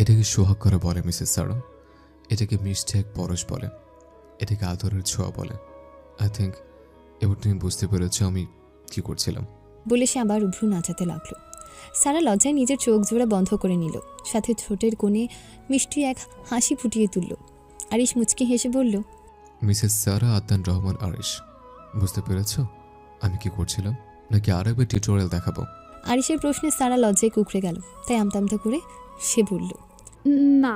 এটাকে সোহাগ করা বলে মিসেস সারা। এটাকে মিষ্টি এক পরশ বলে। এটাকে আদরের ছোঁয়া বলে। আই থিঙ্ক এবার তুমি বুঝতে পেরেছো আমি কি করছিলাম। বলে সে আবার ভ্রু নাচাতে লাগলো। সারা লজ্জায় নিজের চোখ জোড়া বন্ধ করে নিল, সাথে ঠোঁটের কোণে মিষ্টি এক হাসি ফুটিয়ে তুলল। আরিশ মুচকি হেসে বলল, মিসেস সারা আদনান রহমান আরিশ, বুঝতে পেরেছো আমি কি করছিলাম, নাকি আর একবার টিউটোরিয়াল দেখাবো? আরিশের প্রশ্নে সারা লজ্জায় কুঁকড়ে গেল, তাই আমতামতা করে সে বলল, না,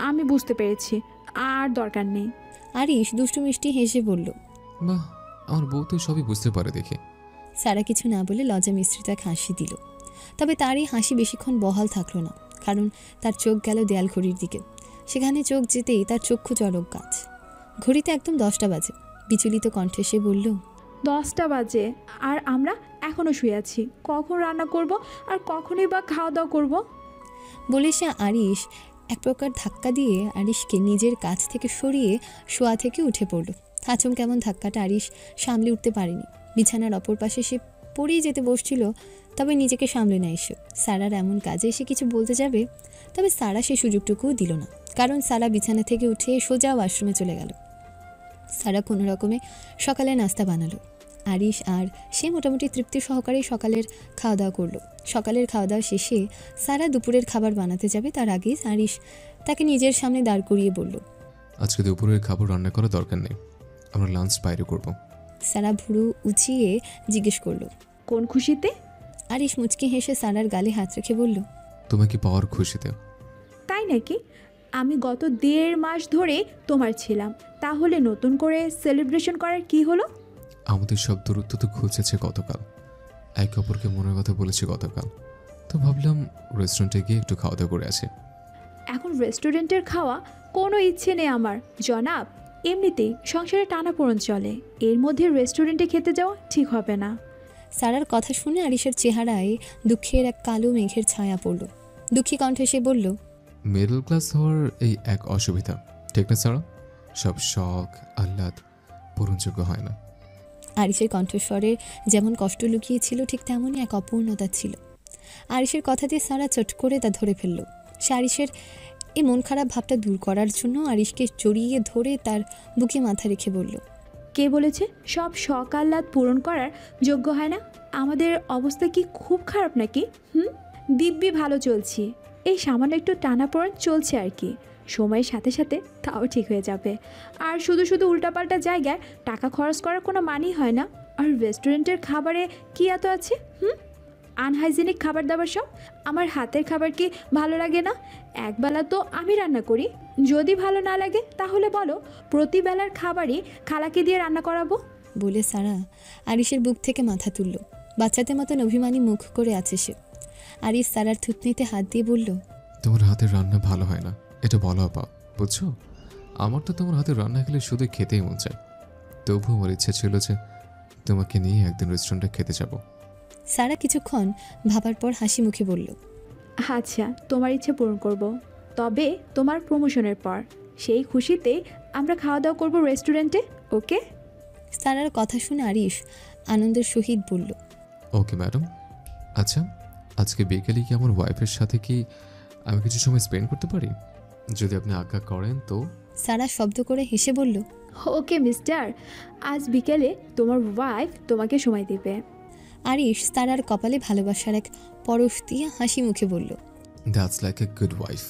আমি বুঝতে পেরেছি, আর দরকার নেই। আরিশ দুষ্টু মিষ্টি হেসে বলল, বাহ, আমার বউ তো সবই বুঝতে পারে দেখে। সারা কিছু না বলে লজ্জা মিশ্রিত এক হাসি দিল। তবে তার এই হাসি বেশিক্ষণ বহাল থাকলো না, কারণ তার চোখ গেল দেয়াল ঘড়ির দিকে। সেখানে চোখ যেতেই তার চক্ষু চড়ক গাছ। ঘড়িতে একদম 10টা বাজে। বিচলিত কণ্ঠে সে বলল, 10টা বাজে আর আমরা এখনও শুয়ে আছি। কখন রান্না করব আর কখনই বা খাওয়া দাওয়া করব? বলে সে আরিশ এক প্রকার ধাক্কা দিয়ে আরিশকে নিজের কাছ থেকে সরিয়ে শোয়া থেকে উঠে পড়ল। আচমকা কেমন ধাক্কাটা আরিশ সামলে উঠতে পারেনি। বিছানার অপর পাশে সে পড়েই যেতে বসছিল, তবে নিজেকে সামলে নেয় সে। সারার এমন কাজে সে কিছু বলতে যাবে, তবে সারা সে সুযোগটুকুও দিল না, কারণ সারা বিছানা থেকে উঠে সোজা ওয়াশরুমে চলে গেল। সারা কোনো রকমে সকালে নাস্তা বানালো। আরিশ আর সে মোটামুটি তৃপ্তি সহকারে সকালের খাওয়া দাওয়া করলো। সকালের খাওয়া দাওয়া শেষে সারা দুপুরের খাবার বানাতে যাবে, তার আগে আরিশ তাকে নিজের সামনে দাঁড় করিয়ে বলল, আজকে দুপুরের খাবার রান্না করার দরকার নেই, আমরা লাঞ্চ বাইরে করব। সারা ভুরু উঁচিয়ে জিজ্ঞেস করলো, কোন খুশিতে? আরিশ মুচকি হেসে সারার গালে হাত রেখে বলল, তোমাকে পাওয়ার খুশিতে। তাই নাকি? আমি গত 1.5 মাস ধরে তোমার ছিলাম, তাহলে নতুন করে সেলিব্রেশন করার কি হলো? আমাদের সব দূরত্ব তো ঘুচেছে গতকাল, একে অপরকে মনের কথা বলেছি গতকাল, তো ভাবলাম রেস্টুরেন্টে গিয়ে একটু খাওয়া দাওয়া করে আসি। এখন রেস্টুরেন্টের খাওয়া কোনো ইচ্ছে নেই আমার জনাব। এমনিতেই সংসারে টানাপোড়েন চলে, এর মধ্যে রেস্টুরেন্টে খেতে যাওয়া ঠিক হবে না। সারার কথা শুনে আরিশের চেহারায় দুঃখের এক কালো মেঘের ছায়া পড়ল। দুঃখী কণ্ঠে সে বলল, মিডল ক্লাস হওয়ার এই এক অসুবিধা, ঠিক না সারা? সব শখ আহ্লাদ পূরণযোগ্য হয় না। আরিশের কণ্ঠস্বরে যেমন কষ্ট লুকিয়েছিল, ঠিক তেমনই এক অপূর্ণতা ছিল। আরিশের কথা দিয়ে সারা চট করে তা ধরে ফেলল। সে আরিশের এই মন খারাপ ভাবটা দূর করার জন্য আরিশকে জড়িয়ে ধরে তার বুকে মাথা রেখে বলল, কে বলেছে সব শখ আহ্লাদ পূরণ করার যোগ্য হয় না? আমাদের অবস্থা কি খুব খারাপ নাকি? দিব্যি ভালো চলছি, এই সামান্য একটু টানাপোড়েন চলছে আর কি। সময়ের সাথে সাথে তাও ঠিক হয়ে যাবে। আর শুধু শুধু উল্টাপাল্টা জায়গায় টাকা খরচ করার কোনো মানেই হয় না। আর রেস্টুরেন্টের খাবারে কি এত আছে? আনহাইজেনিক খাবার দাবার সব। আমার হাতের খাবার কি ভালো লাগে না? একবেলা তো আমি রান্না করি, যদি ভালো না লাগে তাহলে বলো, প্রতিবেলার খাবারই খালাকে দিয়ে রান্না করাবো। বলে সারা আরিশের বুক থেকে মাথা তুলল। বাচ্চাদের মতন অভিমানী মুখ করে আছে সে। আরিশ সারার থুতনিতে হাত দিয়ে বলল, তোমার হাতের রান্না ভালো হয় না, এটা বলো আপা, বুঝছো? আমার তো তোমার হাতের রান্না খেলে শুধু খেতেই মন চায়। তবুও আমার ইচ্ছা ছিল যে তোমাকে নিয়ে একদিন রেস্টুরেন্টে খেতে যাব। সারা কিছুক্ষণ ভাবার পর হাসি মুখে বলল, আচ্ছা, তোমার ইচ্ছে পূরণ করব, তবে তোমার প্রমোশনের পর। সেই খুশিতে আমরা খাওয়া দাওয়া করবো রেস্টুরেন্টে, ওকে? সারার কথা শুনে আরিশ আনন্দের সহিত বলল, ওকে ম্যাডাম। আচ্ছা, আজকে বিকেলে কি আমার ওয়াইফের সাথে কি আমি কিছু সময় স্পেন্ড করতে পারি? যদি আপনি আজ্ঞা করেন তো। সারা শব্দ করে হেসে বলল, ওকে মিস্টার, আজ বিকেলে তোমার ওয়াইফ তোমাকে সময় দেবে। আরিশ সারার কপালে ভালোবাসার এক পরশ দিয়ে হাসি মুখে বলল, that's like a good wife.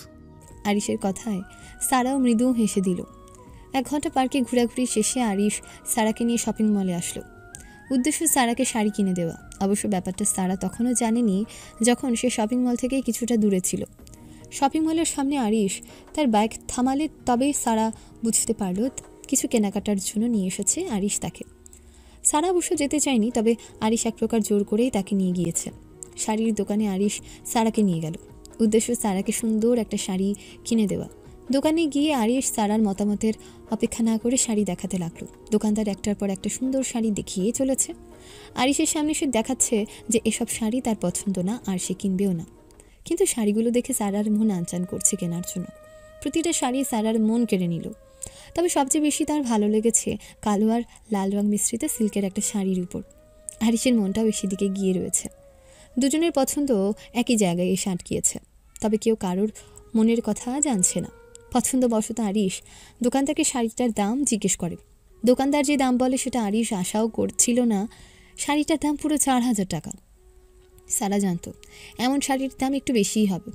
আরিশের কথায় সারাও মৃদু হেসে দিল। 1 ঘন্টা পার্কে ঘোরাঘুরি শেষে আরিশ সারাকে নিয়ে শপিং মলে আসলো। উদ্দেশ্য সারাকে শাড়ি কিনে দেওয়া। অবশ্য ব্যাপারটা সারা তখনও জানেনি যখন সে শপিং মল থেকে কিছুটা দূরে ছিল। শপিং মলের সামনে আরিশ তার বাইক থামালে তবেই সারা বুঝতে পারল কিছু কেনাকাটার জন্য নিয়ে এসেছে আরিশ তাকে। সারা অবশ্য যেতে চায়নি, তবে আরিশ এক প্রকার জোর করেই তাকে নিয়ে গিয়েছে। শাড়ির দোকানে আরিশ সারাকে নিয়ে গেল। উদ্দেশ্য সারাকে সুন্দর একটা শাড়ি কিনে দেওয়া। দোকানে গিয়ে আরিশ সারার মতামতের অপেক্ষা না করে শাড়ি দেখাতে লাগলো। দোকানদার একটার পর একটা সুন্দর শাড়ি দেখিয়ে চলেছে। আরিশের সামনে সে দেখাচ্ছে যে এসব শাড়ি তার পছন্দ না, আর সে কিনবেও না। কিন্তু শাড়িগুলো দেখে সারার মন আনচান করছে কেনার জন্য। প্রতিটা শাড়ি সারার মন কেড়ে নিল। তবে সবচেয়ে বেশি তার ভালো লেগেছে কালো আর লাল রং মিশ্রিত সিল্কের একটা শাড়ির উপর। আরিশের মনটাও বেশি দিকে গিয়ে রয়েছে। দুজনের পছন্দ একই জায়গায় এসে আটকিয়েছে, তবে কেউ কারোর মনের কথা জানছে না। পছন্দবশত আরিশ দোকানদারকে শাড়িটার দাম জিজ্ঞেস করে। দোকানদার যে দাম বলে সেটা আরিশ আশাও করছিল না। শাড়িটার দাম পুরো 4,000 টাকা। সারা জানতো এমন শাড়ির দাম একটু বেশিই হবে,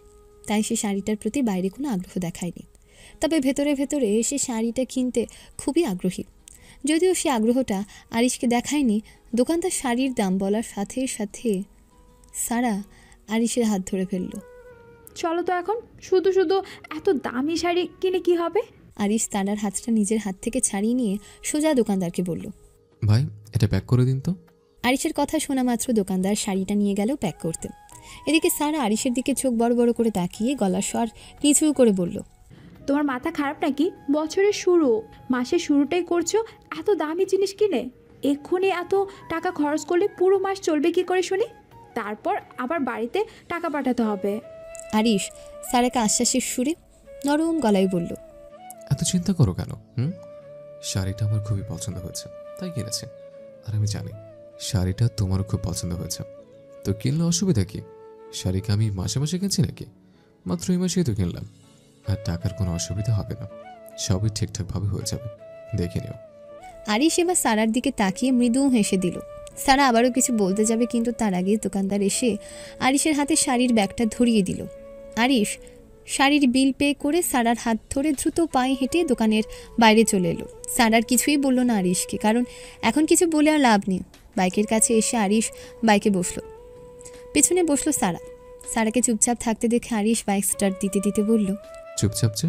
তাই সে শাড়িটার প্রতি বাইরে কোনো আগ্রহ দেখায়নি। তবে ভেতরে ভেতরে সে শাড়িটা কিনতে খুবই আগ্রহী। যদিও সে আগ্রহটা আরিশকে দেখায়নি, দোকানদার শাড়ির দাম বলার সাথে সাথে সারা আরিশের হাত ধরে ফেলল। চলো তো এখন, শুধু শুধু এত দামি শাড়ি কিনে কি হবে? আরিশ সারার হাতটা নিজের হাত থেকে ছাড়িয়ে নিয়ে সোজা দোকানদারকে বলল, ভাই এটা প্যাক করে দিন তো। আরিশের কথা শোনা মাত্র দোকানদার শাড়িটা নিয়ে গেল প্যাক করতে। এদিকে সারা আরিশের দিকে চোখ বড় বড় করে তাকিয়ে গলার স্বর নিচু করে বলল, তোমার মাথা খারাপ নাকি? বছরের শুরু, মাসের শুরুটাই করছো এত দামি জিনিস কিনে। এক্ষুনি এত টাকা খরচ করলে পুরো মাস চলবে কি করে শুনি? তারপর আবার বাড়িতে টাকা পাঠাতে হবে। আরিশ সারাকে আশ্বাসের সুরে নরম গলায় বলল, এত চিন্তা করো কেন? শাড়িটা আমার খুবই পছন্দ হয়েছে, তাই কিনেছি। আর আমি জানি শাড়িটা তোমারও খুব পছন্দ হয়েছে, তো কিনলে অসুবিধা কি? শাড়িকে আমি মাসে মাসে কিনছি নাকি? মাত্র এই মাসেই তো কিনলাম। আর টাকার কোনো অসুবিধা হবে না, সবই ঠিকঠাকভাবে হয়ে যাবে, দেখে নিও। আরিশ এবার সারার দিকে তাকিয়ে মৃদু হেসে দিল। সারা আবারও কিছু বলতে যাবে, কিন্তু তার আগে দোকানদার এসে আরিশের হাতে শাড়ির ব্যাগটা ধরিয়ে দিল। আরিশ শাড়ির বিল পে করে সারার হাত ধরে দ্রুত পায়ে হেঁটে দোকানের বাইরে চলে এলো। সারার কিছুই বলল না আরিশকে, কারণ এখন কিছু বলে আর লাভ নেই। বাইকের কাছে এসে আরিশ বাইকে বসলো, পেছনে বসলো সারা। সারাকে চুপচাপ থাকতে দেখে আরিশ বাইক স্টার্ট দিতে দিতে বলল, চুপচাপ যে?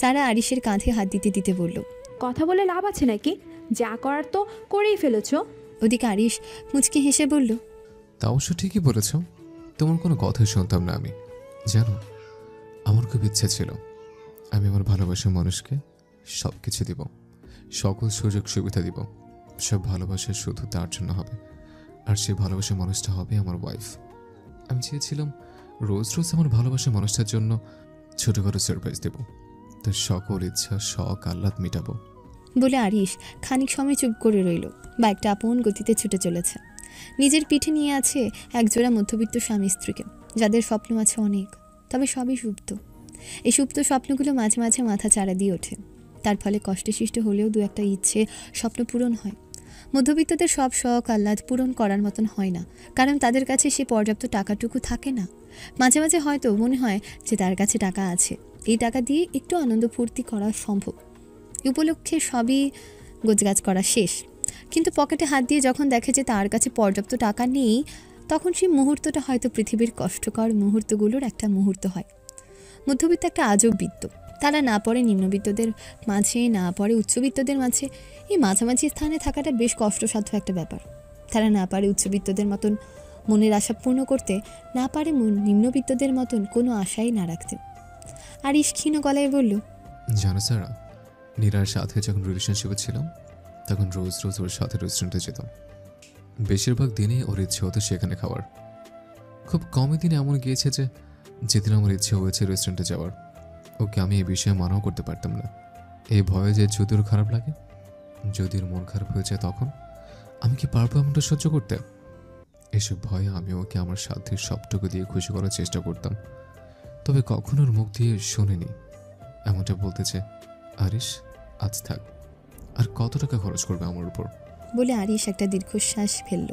সারা আরিশের কাঁধে হাত দিতে দিতে বলল, কথা বলে লাভ আছে নাকি? যা করার তো করেই ফেলেছো। ওদিকে আরিশ মুচকি হেসে বলল, তা অবশ্য ঠিকই বলেছ, তোমার কোনো কথাই শুনতাম না আমি। জানো, আমার খুব ইচ্ছে ছিল আমি আমার ভালোবাসার মানুষকে সব কিছু দিব, সকল সুযোগ সুবিধা দিব। সব ভালোবাসা শুধু তার জন্য হবে, আর সেই ভালোবাসার মানুষটা হবে আমার ওয়াইফ। আমি চেয়েছিলাম রোজ রোজ আমার ভালোবাসার মানুষটার জন্য ছোটোখাটো সারপ্রাইজ দেব, তার সকল ইচ্ছা শখ আহ্লাদ মেটাবো। বলে আরিশ খানিক সময় চুপ করে রইল। বাইকটা আপন গতিতে ছুটে চলেছে। নিজের পিঠে নিয়ে আছে একজোড়া মধ্যবিত্ত স্বামী স্ত্রীকে, যাদের স্বপ্ন আছে অনেক, তবে সবই সুপ্ত। এই সুপ্ত স্বপ্নগুলো মাঝে মাঝে মাথা চাড়া দিয়ে ওঠে। তার ফলে কষ্টে সৃষ্ট হলেও দু একটা ইচ্ছে স্বপ্ন পূরণ হয়। মধ্যবিত্তদের সব শখ আহ্লাদ পূরণ করার মতন হয় না, কারণ তাদের কাছে সে পর্যাপ্ত টাকাটুকু থাকে না। মাঝে মাঝে হয়তো মনে হয় যে তার কাছে টাকা আছে, এই টাকা দিয়ে একটু আনন্দ ফুর্তি করা সম্ভব। উপলক্ষে সবই গোছগাছ করা শেষ, কিন্তু পকেটে হাত দিয়ে যখন দেখে যে তার কাছে পর্যাপ্ত টাকা নেই, তখন সেই মুহূর্তটা হয়তো পৃথিবীর কষ্টকর মুহূর্তগুলোর একটা মুহূর্ত হয়। মধ্যবিত্ত একটা আজব বৃত্ত। তারা না পড়ে নিম্নবিত্তদের মাঝে, না পড়ে উচ্চবিত্তদের মাঝে। এই মাঝামাঝি স্থানে থাকাটা বেশ কষ্টসাধ্য একটা ব্যাপার। তারা না পারে উচ্চবিত্তদের মতন মনের আশা পূর্ণ করতে, না পারে নিম্নবিত্তদের মতন কোনো আশাই না রাখতে। আর ক্ষীণ গলায় বলল, জানো সারা, নীরার সাথে যখন রিলেশনশিপে ছিলাম তখন রোজ রোজ ওর সাথে রেস্টুরেন্টে যেতাম। বেশিরভাগ দিনই ওর ইচ্ছে হতো সেখানে খাওয়ার। খুব কমই দিন এমন গিয়েছে যে যেদিন আমার ইচ্ছে হয়েছে রেস্টুরেন্টে যাওয়ার, ওকে আমি এই বিষয়ে মানাও করতে পারতাম না। এই ভয়ে যে যদি ওর খারাপ লাগে, যদি ওর মন খারাপ হয়ে যায়, তখন আমি কি পারবো এমনটা সহ্য করতে? এসব ভয়ে আমি ওকে আমার সাধ্যের সবটুকু দিয়ে খুশি করার চেষ্টা করতাম, তবে কখনো ওর মুখ দিয়ে শোনেনি এমনটা বলতেছে, আরিশ আজ থাক, আর কত টাকা খরচ করবে আমার উপর? বলে আরিশ একটা দীর্ঘশ্বাস ফেলল,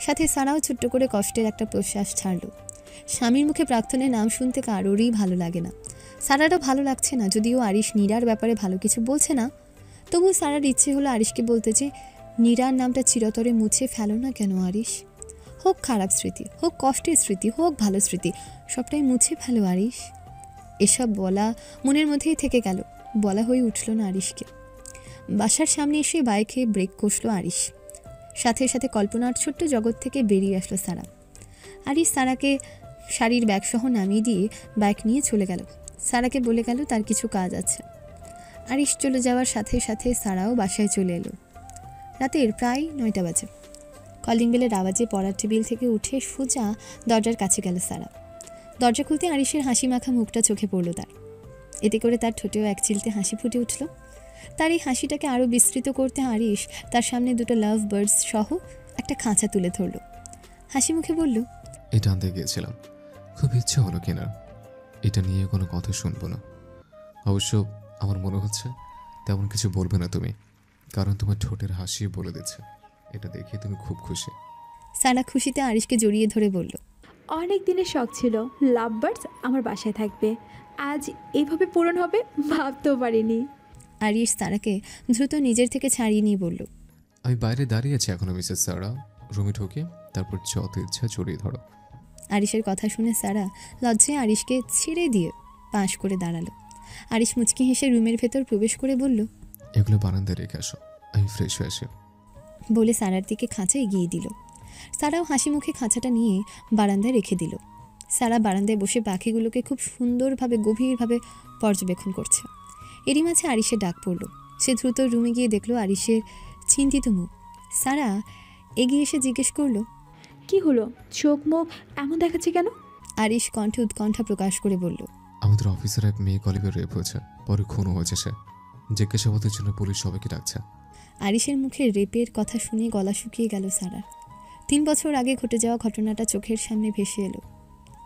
সাথে সারাও ছোট্ট করে কষ্টের একটা প্রশ্বাস ছাড়ল। স্বামীর মুখে প্রার্থনার নাম শুনতে কারোরই ভালো লাগে না। সারারও ভালো লাগছে না, যদিও আরিশ নীরার ব্যাপারে ভালো কিছু বলছে না। তবু সারার ইচ্ছে হলো আরিশকে বলতে যে, নীরার নামটা চিরতরে মুছে ফেলো না কেন আরিশ। হোক খারাপ স্মৃতি, হোক কষ্টের স্মৃতি, হোক ভালো স্মৃতি, সবটাই মুছে ফেলো আরিশ। এসব বলা মনের মধ্যেই থেকে গেল, বলা হয়ে উঠল না আরিশকে। বাসার সামনে এসে বাইকে ব্রেক কষল আরিশ। সাথে সাথে কল্পনার ছোট্ট জগৎ থেকে বেরিয়ে আসলো সারা। আরিশ সারাকে শাড়ির ব্যাগসহ নামিয়ে দিয়ে বাইক নিয়ে চলে গেল। সারাকে বলে গেল তার কিছু কাজ আছে। আরিশ চলে যাওয়ার সাথে সাথে সারাও বাসায় চলে এলো। রাতের প্রায় 9টা বাজে। কলিং বেলের আওয়াজে পড়ার টেবিল থেকে উঠে সোজা দরজার কাছে গেল সারা। দরজা খুলতে আরিশের হাসি মাখা মুখটা চোখে পড়ল তার। এতে করে তার ঠোঁটেও এক চিলতে হাসি ফুটে উঠল। তার এই হাসিটাকে আরও বিস্তৃত করতে আরিশ তার সামনে দুটো লাভ বার্ডস সহ একটা খাঁচা তুলে ধরল। হাসি মুখে বলল, এটা আনতে গিয়েছিলাম, খুব ইচ্ছে হলো কেনার। এটা নিয়ে কোনো কথা শুনবো না। অবশ্য আমার মনে হচ্ছে তেমন কিছু বলবে না তুমি, কারণ তোমার ঠোঁটের হাসি বলে দিচ্ছে এটা দেখে তুমি খুব খুশি। সারা খুশিতে আরিশকে জড়িয়ে ধরে বলল, অনেক দিনের শখ ছিল লাভ বার্ডস আমার বাসায় থাকবে, আজ এইভাবে পূরণ হবে ভাবতেও পারিনি। আরিশ সারাকে দ্রুত নিজের থেকে ছাড়িয়ে নিয়ে বলল, আমি বাইরে দাঁড়িয়ে আছি এখনো মিসেস সারা, রুমে ঢুকে তারপর যত ইচ্ছা জড়িয়ে ধরো। আরিশের কথা শুনে সারা লজ্জায় আরিশকে ছেড়ে দিয়ে পাশ করে দাঁড়ালো। আরিশ মুচকি হেসে রুমের ভেতর প্রবেশ করে বলল, এগুলো বারান্দায় রেখে আসো, আমি ফ্রেশ হয়ে আসি। বলে সারার দিকে খাঁচা এগিয়ে দিল। সারাও হাসি মুখে খাঁচাটা নিয়ে বারান্দায় রেখে দিল। সারা বারান্দায় বসে পাখিগুলোকে খুব সুন্দরভাবে গভীরভাবে পর্যবেক্ষণ করছে। এরই মাঝে আরিশের ডাক পড়ল। সে দ্রুত রুমে গিয়ে দেখল আরিশের চিন্তিত মুখ। সারা এগিয়ে এসে জিজ্ঞেস করলো, কি হলো, চোখ মুখ এমন দেখাচ্ছে কেন? আরিশ কণ্ঠে উৎকণ্ঠা প্রকাশ করে বলল, আমাদের অফিসের এক মেয়ে কলিগের রেপ হয়েছে, পরে খুনও হয়েছে। সে জিজ্ঞাসাবাদের জন্য পুলিশ সবাইকে ডাকছে। আরিশের মুখে রেপের কথা শুনে গলা শুকিয়ে গেল সারার। 3 বছর আগে ঘটে যাওয়া ঘটনাটা চোখের সামনে ভেসে এলো।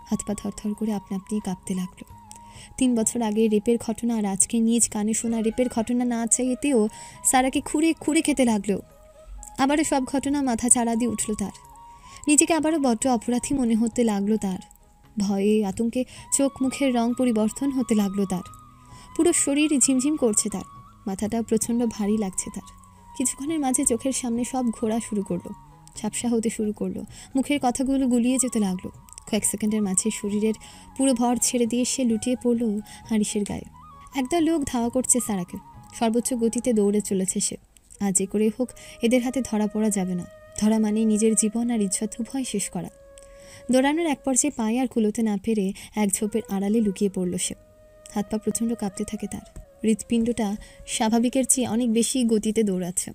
হাত পা থরথর করে আপনা আপনি কাঁপতে লাগলো। 3 বছর আগে রেপের ঘটনা আর আজকে নিজ কানে শোনা রেপের ঘটনা না চাইতেও সারাকে খুঁড়ে খুঁড়ে খেতে লাগলো। আবারও সব ঘটনা মাথা চাড়া দিয়ে উঠল তার। নিজেকে আবারও বড্ড অপরাধী মনে হতে লাগলো তার। ভয়ে আতঙ্কে চোখ মুখের রং পরিবর্তন হতে লাগলো তার। পুরো শরীর ঝিমঝিম করছে তার। মাথাটা প্রচণ্ড ভারী লাগছে তার। কিছুক্ষণের মাঝে চোখের সামনে সব ঘোরা শুরু করলো, ঝাপসা হতে শুরু করলো। মুখের কথাগুলো গুলিয়ে যেতে লাগলো। কয়েক সেকেন্ডের মাঝে শরীরের পুরো ভর ছেড়ে দিয়ে সে লুটিয়ে পড়লো আরিশের গায়ে। একদল লোক ধাওয়া করছে সারাকে। সর্বোচ্চ গতিতে দৌড়ে চলেছে সে। আজ যে করে হোক এদের হাতে ধরা পড়া যাবে না। ধরা মানেই নিজের জীবন আর ইজ্জত উভয় শেষ করা। দৌড়ানোর এক পর্যায়ে পায়ে আর কুলোতে না পেরে এক ঝোপের আড়ালে লুকিয়ে পড়ল সে। হাত পা প্রচণ্ড কাঁপতে থাকে তার। হৃৎপিণ্ডটা স্বাভাবিকের চেয়ে অনেক বেশি গতিতে দৌড়াচ্ছে।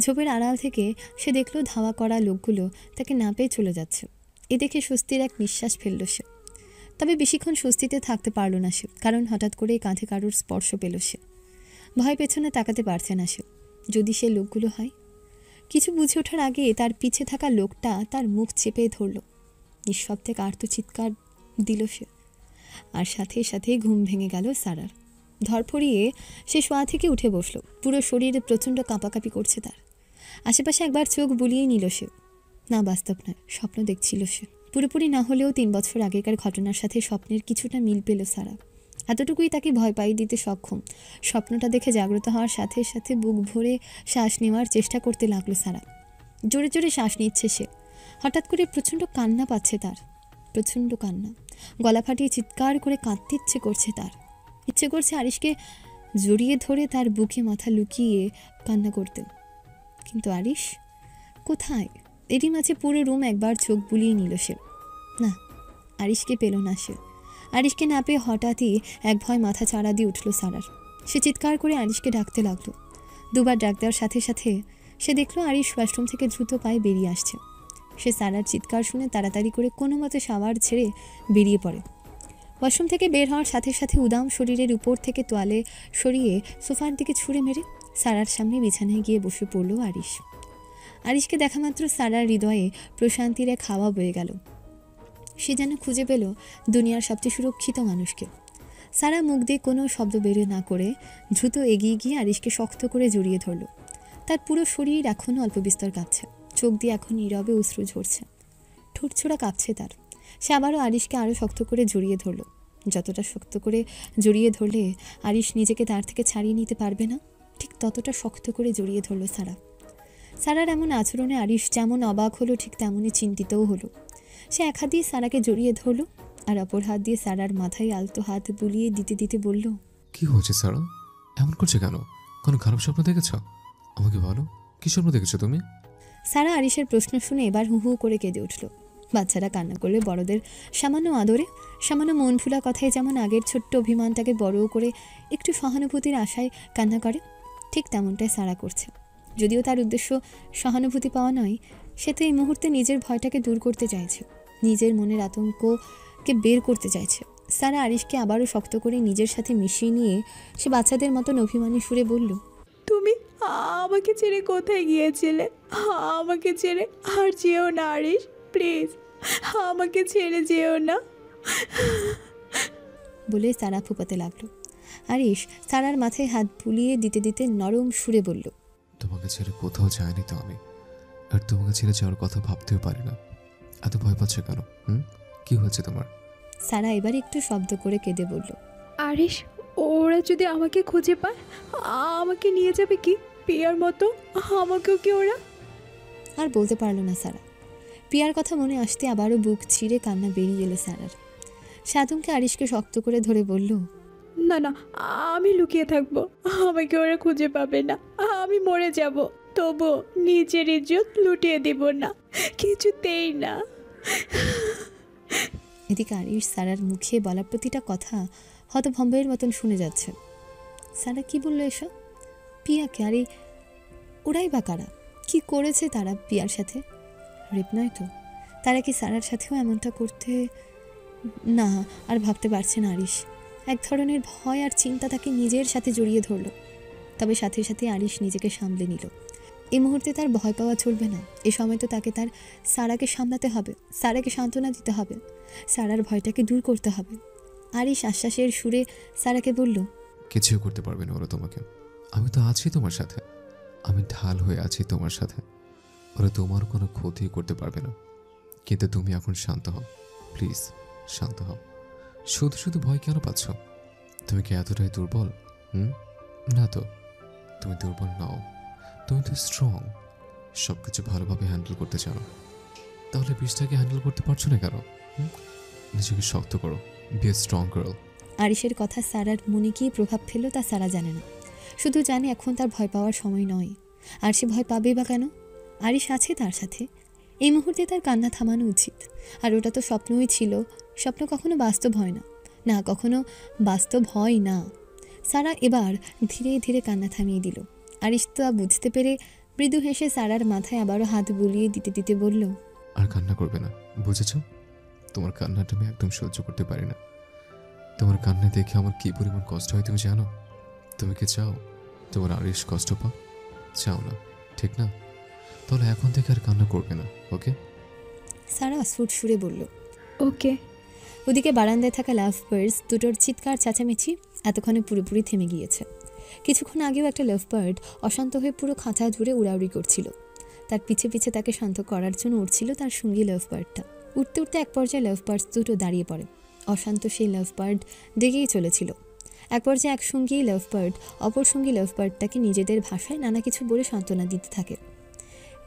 ঝোপের আড়াল থেকে সে দেখল ধাওয়া করা লোকগুলো তাকে না পেয়ে চলে যাচ্ছে। এ দেখে স্বস্তির এক নিঃশ্বাস ফেলল সে। তবে বেশিক্ষণ স্বস্তিতে থাকতে পারল না সে, কারণ হঠাৎ করেই কাঁধে কারোর স্পর্শ পেল সে। ভয় পেছনে তাকাতে পারছে না সে। যদি সে লোকগুলো হয়? কিছু বুঝে ওঠার আগে তার পিছে থাকা লোকটা তার মুখ চেপে ধরল। নিঃশব্দে আর্তচিৎকার দিল সে। আর সাথে সাথে ঘুম ভেঙে গেল সারার। ধরফড়িয়ে সে শোয়া থেকে উঠে বসল। পুরো শরীরে প্রচণ্ড কাঁপাকাঁপি করছে তার। আশেপাশে একবার চোখ বুলিয়ে নিল সে। না, বাস্তব নয়, স্বপ্ন দেখছিল সে। পুরোপুরি না হলেও 3 বছর আগেকার ঘটনার সাথে স্বপ্নের কিছুটা মিল পেল সারা। এতটুকুই তাকে ভয় পাইয়ে দিতে সক্ষম। স্বপ্নটা দেখে জাগ্রত হওয়ার সাথে সাথে বুক ভরে শ্বাস নেওয়ার চেষ্টা করতে লাগলো সারা। জোরে জোরে শ্বাস নিচ্ছে সে। হঠাৎ করে প্রচণ্ড কান্না পাচ্ছে তার। প্রচণ্ড কান্না। গলা ফাটিয়ে চিৎকার করে কাঁদতে ইচ্ছে করছে তার। ইচ্ছে করছে আরিশকে জড়িয়ে ধরে তার বুকে মাথা লুকিয়ে কান্না করতে। কিন্তু আরিশ কোথায়? এরই মাঝে পুরো রুম একবার চোখ বুলিয়ে নিল সে। না, আরিশকে পেল না সে। আরিশকে না পেয়ে হঠাৎই এক ভয় মাথা চাড়া দিয়ে উঠল সারার। সে চিৎকার করে আরিশকে ডাকতে লাগলো। দুবার ডাক দেওয়ার সাথে সাথে সে দেখলো আরিশ ওয়াশরুম থেকে দ্রুত পায়ে বেরিয়ে আসছে। সে সারার চিৎকার শুনে তাড়াতাড়ি করে কোনো মতে শাওয়ার ছেড়ে বেরিয়ে পড়ে। ওয়াশরুম থেকে বের হওয়ার সাথে সাথে উদাম শরীরের উপর থেকে তোয়ালে সরিয়ে সোফার দিকে ছুঁড়ে মেরে সারার সামনে বিছানায় গিয়ে বসে পড়ল আরিশ। আরিশকে দেখা মাত্র সারার হৃদয়ে প্রশান্তির এক হাওয়া বয়ে গেল। সে যেন খুঁজে পেল দুনিয়ার সবচেয়ে সুরক্ষিত মানুষকে। সারা মুখ দিয়ে কোনো শব্দ বের না করে দ্রুত এগিয়ে গিয়ে আরিশকে শক্ত করে জড়িয়ে ধরল। তার পুরো শরীর এখনও অল্প বিস্তর কাঁপছে। চোখ দিয়ে এখন নীরবে অশ্রু ঝরছে। ঠোঁট ছোড়া কাঁপছে তার। সে আবারও আরিশকে আরও শক্ত করে জড়িয়ে ধরল। যতটা শক্ত করে জড়িয়ে ধরলে আরিশ নিজেকে তার থেকে ছাড়িয়ে নিতে পারবে না, ঠিক ততটা শক্ত করে জড়িয়ে ধরল সারা। সারার এমন আচরণে আরিশ যেমন অবাক হলো, ঠিক তেমনই চিন্তিতও হলো। সে এক হাত দিয়ে সারাকে জড়িয়ে ধরল আর অপর হাত দিয়ে সারার মাথায় আলতো হাত বুলিয়ে দিতে দিতে বলল, কি হয়েছে সারা? এমন করছে কেন? কোনো খারাপ স্বপ্ন দেখেছ? আমাকে বলো, কি স্বপ্ন দেখেছো তুমি? সারা আরিশের প্রশ্ন শুনে এবার হু হু করে কেঁদে উঠল। বাচ্চারা কান্না করলে বড়দের সামান্য আদরে, সামান্য মন ভুলা কথায় যেমন আগের ছোট্ট অভিমানটাকে বড় করে একটু সহানুভূতির আশায় কান্না করে, ঠিক তেমনটাই সারা করছে। যদিও তার উদ্দেশ্য সহানুভূতি পাওয়া নয়, সে তো এই মুহূর্তে নিজের ভয়টাকে দূর করতে চাইছে, নিজের মনের আতঙ্ককে বের করতে চাইছে। সারা আরিশকে আবারও শক্ত করে নিজের সাথে মিশিয়ে নিয়ে সে বাচ্চাদের মতন অভিমানী সুরে বলল, তুমি আমাকে ছেড়ে কোথায় গিয়েছিলে? আমাকে ছেড়ে আর যেও না আরিশ, প্লিজ আমাকে ছেড়ে যেও না। বলে সারা ফুপাতে লাগলো। আরিশ সারার মাথায় হাত বুলিয়ে দিতে দিতে নরম সুরে বলল, তোমাকে ছেড়ে কোথাও যায়নি তো আমি, আর তোমাকে ছেড়ে যাওয়ার কথা ভাবতেও পারি না। এত ভয় পাচ্ছ কেন? কি হচ্ছে তোমার? সারা এবার একটু শব্দ করে কেঁদে বলল, আরিশ, ওরা যদি আমাকে খুঁজে পায়, আমাকে নিয়ে যাবে কি পিয়ার মতো? আমাকেও কি ওরা? আর বলতে পারলো না সারা। পিয়ার কথা মনে আসতে আবারও বুক ছিঁড়ে কান্না বেরিয়ে এলো সারার। সাধুমকে আরিশকে শক্ত করে ধরে বলল, না না, আমি লুকিয়ে থাকবো, আমাকে ওরা খুঁজে পাবে না। আমি মরে যাব, তবু নিজের ইজ্জত লুটিয়ে দিব না, কিছুতেই না। এদিকে আরিশ সারার মুখে বলা প্রতিটা কথা হতভম্বের মতন শুনে যাচ্ছে। সারা কি বললো এসব? পিয়াকে? আরে ওরাই বা কারা? কি করেছে তারা পিয়ার সাথে? রেপ নয় তো? তারা কি সারার সাথেও এমনটা করতে? না, আর ভাবতে পারছে না আরিশ। এক ধরনের ভয় আর চিন্তা তাকে নিজের সাথে জড়িয়ে ধরল। তবে সাথে সাথে আরিশ নিজেকে সামলে নিল। এই মুহূর্তে তার ভয় পাওয়া চলবে না। এ সময় তো তাকে তার সারাকে সামলাতে হবে, সারাকে সান্ত্বনা দিতে হবে, সারার ভয়টাকে দূর করতে হবে। আরিশ আশ্বাসের সুরে সারাকে বলল, কিছুই করতে পারবে না ওরা তোমাকে। আমি তো আছি তোমার সাথে, আমি ঢাল হয়ে আছি তোমার সাথে। ওরা তোমার কোনো ক্ষতি করতে পারবে না। কিন্তু তুমি এখন শান্ত হও, প্লিজ শান্ত হও। শুধু শুধু ভয় কেন পাচ্ছ? তুমি কি এতটাই দুর্বল? না তো, তুমি দুর্বল নও, তুমি তো স্ট্রং। সব কিছু ভালোভাবে হ্যান্ডেল করতে চাও, তাহলে বিষটাকে হ্যান্ডেল করতে পারছো না কেন? নিজেকে শক্ত করো, বি এ স্ট্রং গার্ল। আরিশের কথা সারার মনে কী প্রভাব ফেলল তা সারা জানে না। শুধু জানে এখন তার ভয় পাওয়ার সময় নয়। আর সে ভয় পাবে বা কেন? আরিশ আছে তার সাথে। এই মুহূর্তে তার কান্না থামানো উচিত। আর ওটা তো স্বপ্নই ছিল। স্বপ্ন কখনো বাস্তব হয় না, না কখনো বাস্তব হয় না। সারা এবার ধীরে ধীরে কান্না থামিয়ে দিল। আরিশ তা বুঝতে পেরে মৃদু হেসে সারার মাথায় আবারও হাত বুলিয়ে দিতে দিতে বলল, আর কান্না করবে না, বুঝেছ? তোমার কান্নাটা আমি একদম সহ্য করতে পারি না। তোমার কান্না দেখে আমার কি পরিমাণ কষ্ট হয় তুমি জানো? তুমি কি চাও তোমার আরিশ কষ্ট পাও? চাও না, ঠিক না? তাহলে এখন থেকে আর কান্না করবে না, ওকে? সারা অস্ফুট সুরে বলল, ওকে। ওদিকে বারান্দায় থাকা লাভ বার্ডস দুটোর চিৎকার চেঁচামেচি এতক্ষণে পুরোপুরি থেমে গিয়েছে। কিছুক্ষণ আগেও একটা লাভ বার্ড অশান্ত হয়ে পুরো খাঁচা জুড়ে উড়াউড়ি করছিল। তার পিছে পিছে তাকে শান্ত করার জন্য উঠছিল তার সঙ্গী লাভ বার্ডটা। উঠতে উঠতে এক পর্যায়ে লাভ বার্ডস দুটো দাঁড়িয়ে পড়ে। অশান্ত সেই লাভ বার্ড দেখেই চলেছিল। এক পর্যায়ে এক সঙ্গী লাভ বার্ড অপর সঙ্গী লাভ বার্ডটাকে নিজেদের ভাষায় নানা কিছু বলে সান্ত্বনা দিতে থাকে।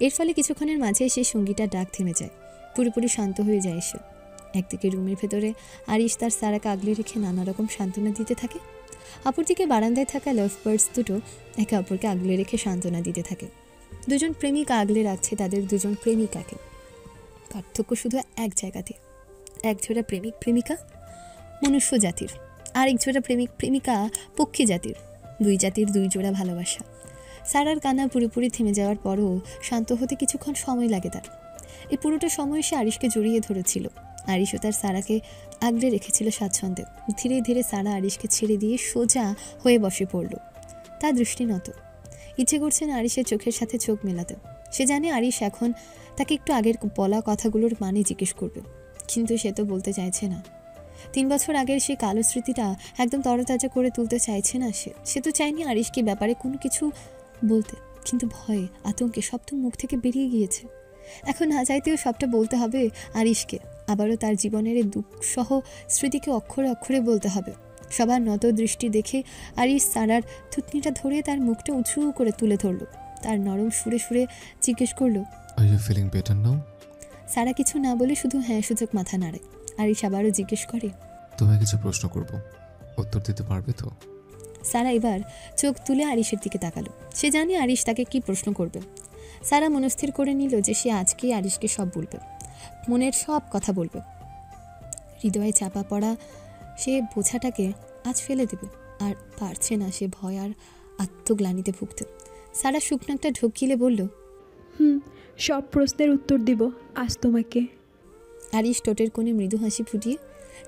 এর ফলে কিছুক্ষণের মাঝে সেই সঙ্গীটার ডাক থেমে যায়, পুরোপুরি শান্ত হয়ে যায় সে। একদিকে রুমের ভেতরে আরিশ তার সারাকে আগলে রেখে নানা রকম সান্ত্বনা দিতে থাকে, অপরদিকে বারান্দায় থাকা লাভ বার্ডস দুটো একে অপরকে আগলে রেখে সান্ত্বনা দিতে থাকে। দুজন প্রেমিক আগলে রাখছে তাদের দুজন প্রেমিকাকে। পার্থক্য শুধু এক জায়গাতে। এক জোড়া প্রেমিক প্রেমিকা মনুষ্য জাতির, আরেক জোড়া প্রেমিক প্রেমিকা পক্ষী জাতির। দুই জাতির দুই জোড়া ভালোবাসা। সারার কান্না পুরোপুরি থেমে যাওয়ার পরও শান্ত হতে কিছুক্ষণ সময় লাগে তার। এই পুরোটা সময় সে আরিশকে জড়িয়ে ধরেছিল। আরিশও তার সারাকে আগলে রেখেছিল স্বাচ্ছন্দ্যে। ধীরে ধীরে সারা আরিশকে ছেড়ে দিয়ে সোজা হয়ে বসে পড়ল। তার দৃষ্টি নত। ইচ্ছে করছে না আরিশের চোখের সাথে চোখ মেলাতে। সে জানে আরিশ এখন তাকে একটু আগের বলা কথাগুলোর মানে জিজ্ঞেস করবে, কিন্তু সে তো বলতে চাইছে না। 3 বছর আগের সেই কালো স্মৃতিটা একদম তরতাজা করে তুলতে চাইছে না সে তো চায়নি আরিশকে ব্যাপারে কোনো কিছু বলতে, কিন্তু ভয়ে আতঙ্কে সব তো মুখ থেকে বেরিয়ে গিয়েছে। এখন না চাইতেও সবটা বলতে হবে আরিশকে। আবারও তার জীবনের এই দুঃসহ স্মৃতিকে অক্ষরে অক্ষরে বলতে হবে। সবার নত দৃষ্টি দেখে আরিশ সারার থুতনিটা ধরে তার মুখটা উঁচু করে তুলে ধরল। তার নরম সুরে সুরে জিজ্ঞেস করলো, are you feeling better now? Sara কিছু না বলে শুধু হ্যাঁ সূচক মাথা নাড়ে। আরিশ আবারও জিজ্ঞেস করে, তোমায় কিছু প্রশ্ন করব, উত্তর দিতে পারবে তো? সারা এবার চোখ তুলে আরিশের দিকে তাকালো। সে জানে আরিশ তাকে কি প্রশ্ন করবে। সারা মনস্থির করে নিল যে সে আজকেই আরিশকে সব বলবে, মনের সব কথা বলবে। হৃদয়ে চাপা পড়া সে বোঝাটাকে আজ ফেলে দেবে। আর পারছে না সে ভয় আর আত্মগ্লানিতে ভুগতে। সারা শুকনো একটা ঢোক গিলে বলল, সব প্রশ্নের উত্তর দিব আজ তোমাকে। আরিশ টোটের কোণে মৃদু হাসি ফুটিয়ে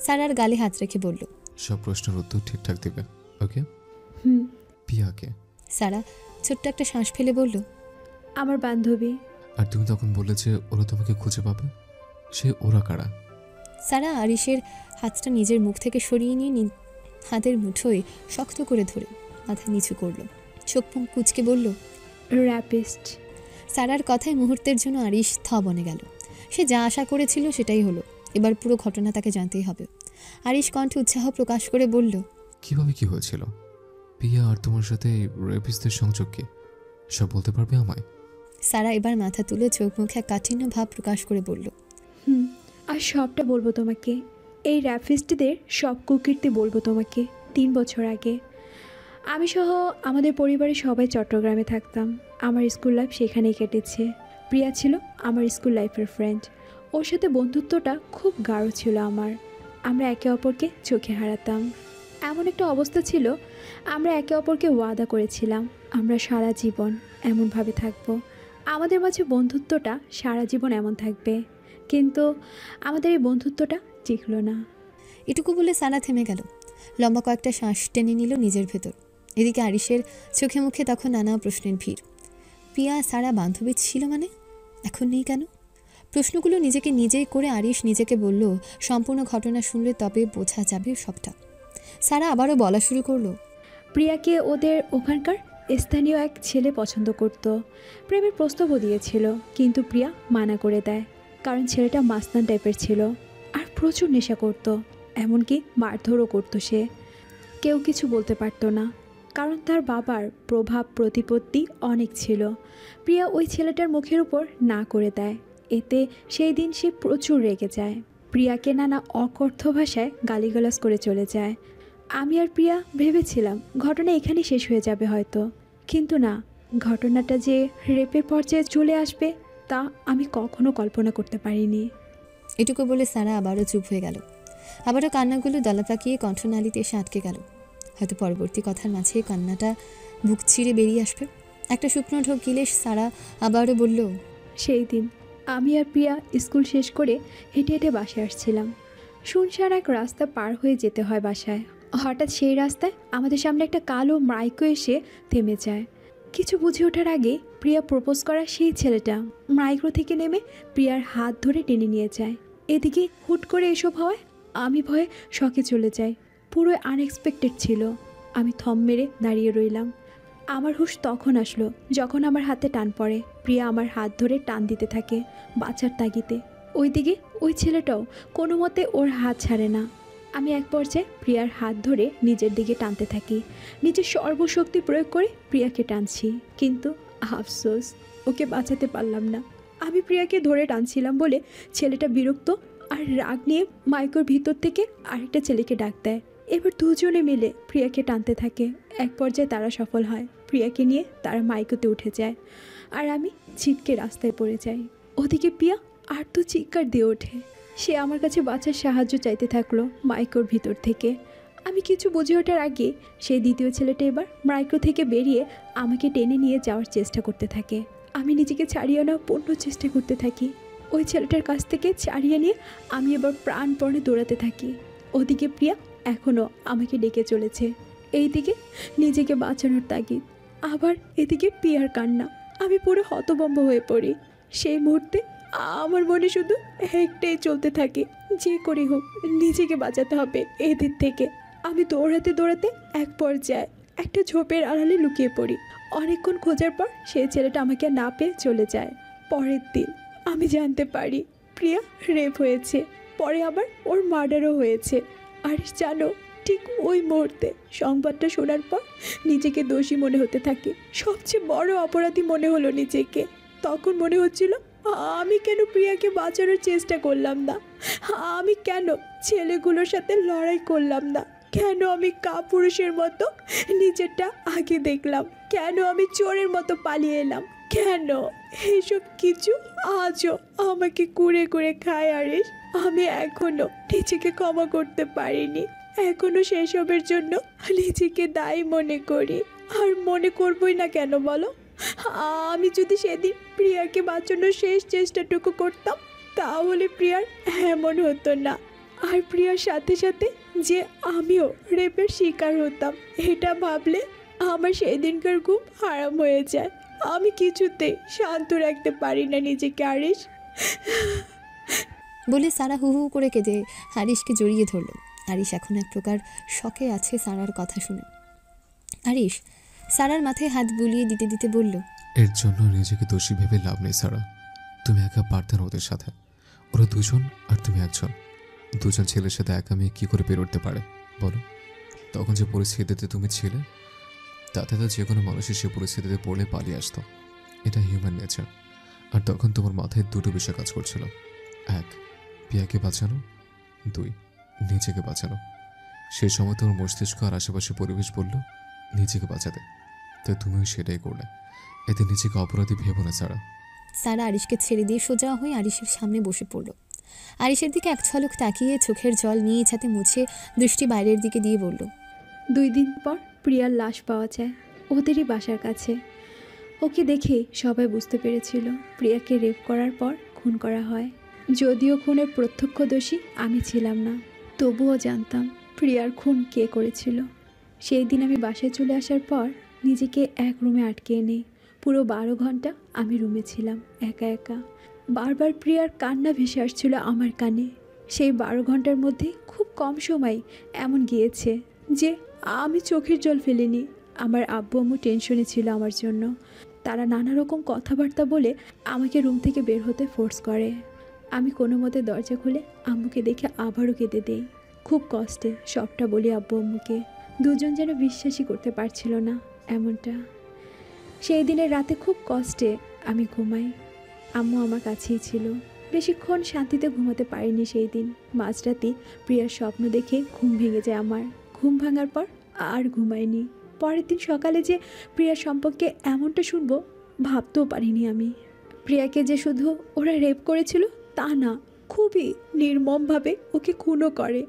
সারার গালে হাত রেখে বলল, সব প্রশ্নের উত্তর ঠিকঠাক দেবে, ওকে? পিয়াকে? সারা ছোট্ট একটা শ্বাস ফেলে বলল, আমার বান্ধবী। আর তুমি তখন বললে যে ওরা তোমাকে খুঁজে পাবে, সে ওরা কারা? সারা আরিশের হাতটা নিজের মুখ থেকে সরিয়ে নিয়ে হাতের মুঠোয় শক্ত করে ধরে মাথা নিচু করল, চোখ মুখ কুঁচকে বলল, র্যাপিস্ট। সারার কথায় মুহূর্তের জন্য আরিশ থ বনে গেল। সে যা আশা করেছিল সেটাই হলো। এবার পুরো ঘটনা তাকে জানতেই হবে। আরিশ কণ্ঠে উৎসাহ প্রকাশ করে বলল, কিভাবে কি হয়েছিল? পিয়া আর তোমার সাথে রেপিস্টদের সংযোগ কি? সব বলতে পারবে আমায়? সারা এবার মাথা তুলে চোখ মুখে এক কাঠিন্য ভাব প্রকাশ করে বলল, আর সবটা বলবো তোমাকে। এই র্যাপিস্টদের সব কুকীর্তি বলবো তোমাকে। 3 বছর আগে আমি সহ আমাদের পরিবারের সবাই চট্টগ্রামে থাকতাম। আমার স্কুল লাইফ সেখানেই কেটেছে। প্রিয়া ছিল আমার স্কুল লাইফের ফ্রেন্ড। ওর সাথে বন্ধুত্বটা খুব গাঢ় ছিল আমার। আমরা একে অপরকে চোখে হারাতাম। এমন একটা অবস্থা ছিল, আমরা একে অপরকে ওয়াদা করেছিলাম আমরা সারা জীবন এমনভাবে থাকবো। আমাদের মাঝে বন্ধুত্বটা সারা জীবন এমন থাকবে। কিন্তু আমাদের এই বন্ধুত্বটা টিকল না। এটুকু বলে সারা থেমে গেল। লম্বা কয়েকটা শ্বাস টেনে নিল নিজের ভেতর। এদিকে আরিশের চোখে মুখে তখন নানা প্রশ্নের ভিড়। পিয়া সারা বান্ধবী ছিল মানে এখন নেই কেন? প্রশ্নগুলো নিজেকে নিজেই করে আরিশ নিজেকে বলল, সম্পূর্ণ ঘটনা শুনলে তবে বোঝা যাবে সবটা। সারা আবারও বলা শুরু করলো, প্রিয়াকে ওদের ওখানকার স্থানীয় এক ছেলে পছন্দ করত। প্রেমের প্রস্তাবও দিয়েছিল, কিন্তু প্রিয়া মানা করে দেয়। কারণ ছেলেটা মাস্তান টাইপের ছিল আর প্রচুর নেশা করত, এমনকি মারধরও করতো সে। কেউ কিছু বলতে পারতো না, কারণ তার বাবার প্রভাব প্রতিপত্তি অনেক ছিল। প্রিয়া ওই ছেলেটার মুখের উপর না করে দেয়। এতে সেই দিন সে প্রচুর রেগে যায়, প্রিয়াকে নানা অকথ্য ভাষায় গালিগালাজ করে চলে যায়। আমি আর প্রিয়া ভেবেছিলাম ঘটনা এখানেই শেষ হয়ে যাবে হয়তো, কিন্তু না, ঘটনাটা যে রেপের পর্যায়ে চলে আসবে তা আমি কখনো কল্পনা করতে পারিনি। এটুকু বলে সারা আবারও চুপ হয়ে গেল। আবারও কান্নাগুলো দলা পাকিয়ে কণ্ঠনালীতে এসে আটকে গেল। হয়তো পরবর্তী কথার মাঝে কান্নাটা বুক চিরে বেরিয়ে আসবে। একটা শুকনো ঢোক গিলে সারা আবারও বলল, সেই দিন আমি আর প্রিয়া স্কুল শেষ করে হেঁটে হেঁটে বাসায় আসছিলাম। শুনশান এক রাস্তা পার হয়ে যেতে হয় বাসায়। হঠাৎ সেই রাস্তায় আমাদের সামনে একটা কালো মাইক্রো এসে থেমে যায়। কিছু বুঝে ওঠার আগে প্রিয়া প্রপোজ করা সেই ছেলেটা মাইক্রো থেকে নেমে প্রিয়ার হাত ধরে টেনে নিয়ে যায়। এদিকে হুট করে এসব হওয়ায় আমি ভয়ে শকে চলে যাই। পুরো আনএক্সপেক্টেড ছিল। আমি থম মেরে দাঁড়িয়ে রইলাম। আমার হুঁশ তখন আসলো যখন আমার হাতে টান পড়ে। প্রিয়া আমার হাত ধরে টান দিতে থাকে বাঁচার তাগিদে। ওইদিকে ওই ছেলেটাও কোনো মতে ওর হাত ছাড়ে না। আমি এক পর্যায়ে প্রিয়ার হাত ধরে নিজের দিকে টানতে থাকি। নিজের সর্বশক্তি প্রয়োগ করে প্রিয়াকে টানছি, কিন্তু আফসোস ওকে বাঁচাতে পারলাম না। আমি প্রিয়াকে ধরে টানছিলাম বলে ছেলেটা বিরক্ত আর রাগ নিয়ে মাইক্রোর ভিতর থেকে আরেকটা ছেলেকে ডাক দেয়। এবার দুজনে মিলে প্রিয়াকে টানতে থাকে। এক পর্যায়ে তারা সফল হয়। প্রিয়াকে নিয়ে তারা মাইক্রোতে উঠে যায় আর আমি ছিটকে রাস্তায় পড়ে যাই। ওদিকে প্রিয়া আর তো চিৎকার দিয়ে ওঠে। সে আমার কাছে বাঁচার সাহায্য চাইতে থাকলো মাইক্রোর ভিতর থেকে। আমি কিছু বুঝে ওঠার আগে সেই দ্বিতীয় ছেলেটা এবার মাইক্রো থেকে বেরিয়ে আমাকে টেনে নিয়ে যাওয়ার চেষ্টা করতে থাকে। আমি নিজেকে ছাড়িয়ে নেওয়ার পূর্ণ চেষ্টা করতে থাকি। ওই ছেলেটার কাছ থেকে ছাড়িয়ে নিয়ে আমি এবার প্রাণপণে দৌড়াতে থাকি। ওদিকে প্রিয়া এখনও আমাকে ডেকে চলেছে। এইদিকে নিজেকে বাঁচানোর তাগিদ, আবার এদিকে প্রিয়ার কান্না। আমি পুরো হতভম্ব হয়ে পড়ি। সেই মুহূর্তে আমার মনে শুধু একটাই চলতে থাকে, যে করে হোক নিজেকে বাঁচাতে হবে এদের থেকে। আমি দৌড়াতে দৌড়াতে এক পর্যায়ে একটা ঝোপের আড়ালে লুকিয়ে পড়ি। অনেকক্ষণ খোঁজার পর সেই ছেলেটা আমাকে না পেয়ে চলে যায়। পরের দিন আমি জানতে পারি প্রিয়া রেপ হয়েছে, পরে আবার ওর মার্ডারও হয়েছে। আর জানো, ঠিক ওই মুহূর্তে সংবাদটা শোনার পর নিজেকে দোষী মনে হতে থাকে। সবচেয়ে বড় অপরাধী মনে হলো নিজেকে। তখন মনে হচ্ছিল আমি কেন প্রিয়াকে বাঁচানোর চেষ্টা করলাম না, আমি কেন ছেলেগুলোর সাথে লড়াই করলাম না, কেন আমি কাপুরুষের মতো নিজেরটা আগে দেখলাম, কেন আমি চোরের মতো পালিয়ে এলাম, কেন এসব কিছু আজও আমাকে কুড়ে কুড়ে খায়। আরিশ, আমি এখনো নিজেকে ক্ষমা করতে পারিনি। এখনো সেসবের জন্য নিজেকে দায়ী মনে করি। আর মনে করবই না কেন বলো? আমি যদি সেদিন প্রিয়াকে বাঁচানোর শেষ চেষ্টাটুকু করতাম তাহলে প্রিয়ার এমন হতো না। আর প্রিয়ার সাথে সাথে যে আমিও রেপের শিকার হতাম, এটা ভাবলে আমার সেদিনকার ঘুম হারাম হয়ে যায়। আমি কিছুতে শান্ত রাখতে পারি না নিজেকে। আরিশ, বলে সারা হু হু করে কেঁদে আরিশকে জড়িয়ে ধরল। আরিশ এখন এক প্রকার শকে আছে সারার কথা শুনে। আরিশ সারার মাথায় হাত বুলিয়ে দিতে দিতে বলল, এর জন্য নিজেকে দোষী ভেবে লাভ নেই সারা। তুমি একা পারতে না ওদের সাথে। ওরা দুজন আর তুমি একজন। দুজন ছেলের সাথে একা মেয়ে কী করে পেরে উঠতে পারে বলো? তখন যে পরিস্থিতিতে তুমি ছিলে, তাতে তো যে কোনো মানুষের সে পরিস্থিতিতে পড়লে পালিয়ে আসতো। এটা হিউম্যান নেচার। আর তখন তোমার মাথায় দুটো বিষয় কাজ করছিল। এক, পিয়াকে বাঁচানো। দুই, নিজেকে বাঁচানো। সেই সময় তোমার মস্তিষ্ক আর আশেপাশে পরিবেশ বলল নিজেকে বাঁচাতে, তাই তুমিও সেটাই করলে। এতে নিজেকে অপরাধী ভেবো না সারা। সারা আরিশকে ছেড়ে দিয়ে সোজা হয়ে আরিশের সামনে বসে পড়ল। আরিশের দিকে এক ঝলক তাকিয়ে চোখের জল নিয়ে ছাতে মুছে দৃষ্টি বাইরের দিকে দিয়ে বলল, 2 দিন পর প্রিয়ার লাশ পাওয়া যায় ওদেরই বাসার কাছে। ওকে দেখে সবাই বুঝতে পেরেছিল প্রিয়াকে রেপ করার পর খুন করা হয়। যদিও খুনের প্রত্যক্ষদর্শী আমি ছিলাম না, তবুও জানতাম প্রিয়ার খুন কে করেছিল। সেই দিন আমি বাসায় চলে আসার পর নিজেকে এক রুমে আটকে নেই। পুরো 12 ঘন্টা আমি রুমে ছিলাম একা একা। বারবার প্রিয়ার কান্না ভেসে আসছিল আমার কানে। সেই 12 ঘন্টার মধ্যে খুব কম সময় এমন গিয়েছে যে আমি চোখের জল ফেলিনি। আমার আব্বু আম্মু টেনশনে ছিল আমার জন্য। তারা নানা রকম কথাবার্তা বলে আমাকে রুম থেকে বের হতে ফোর্স করে। আমি কোনো মতে দরজা খুলে আম্মুকে দেখে আবারও কেঁদে দেই। খুব কষ্টে সবটা বলি আব্বু আম্মুকে। দুজন যেন বিশ্বাসই করতে পারছিল না এমনটা। সেই দিনের রাতে খুব কষ্টে আমি ঘুমাই। আম্মু আমার কাছেই ছিল। বেশিক্ষণ শান্তিতে ঘুমাতে পারিনি সেই দিন। মাঝরাতে প্রিয়ার স্বপ্ন দেখে ঘুম ভেঙে যায় আমার। ঘুম ভাঙার পর আর ঘুমাইনি। পরের দিন সকালে যে প্রিয়ার সম্পর্কে এমনটা শুনবো ভাবতেও পারিনি আমি। প্রিয়াকে যে শুধু ওরা রেপ করেছিল তা না, খুবই নির্মমভাবে ওকে খুনও করে।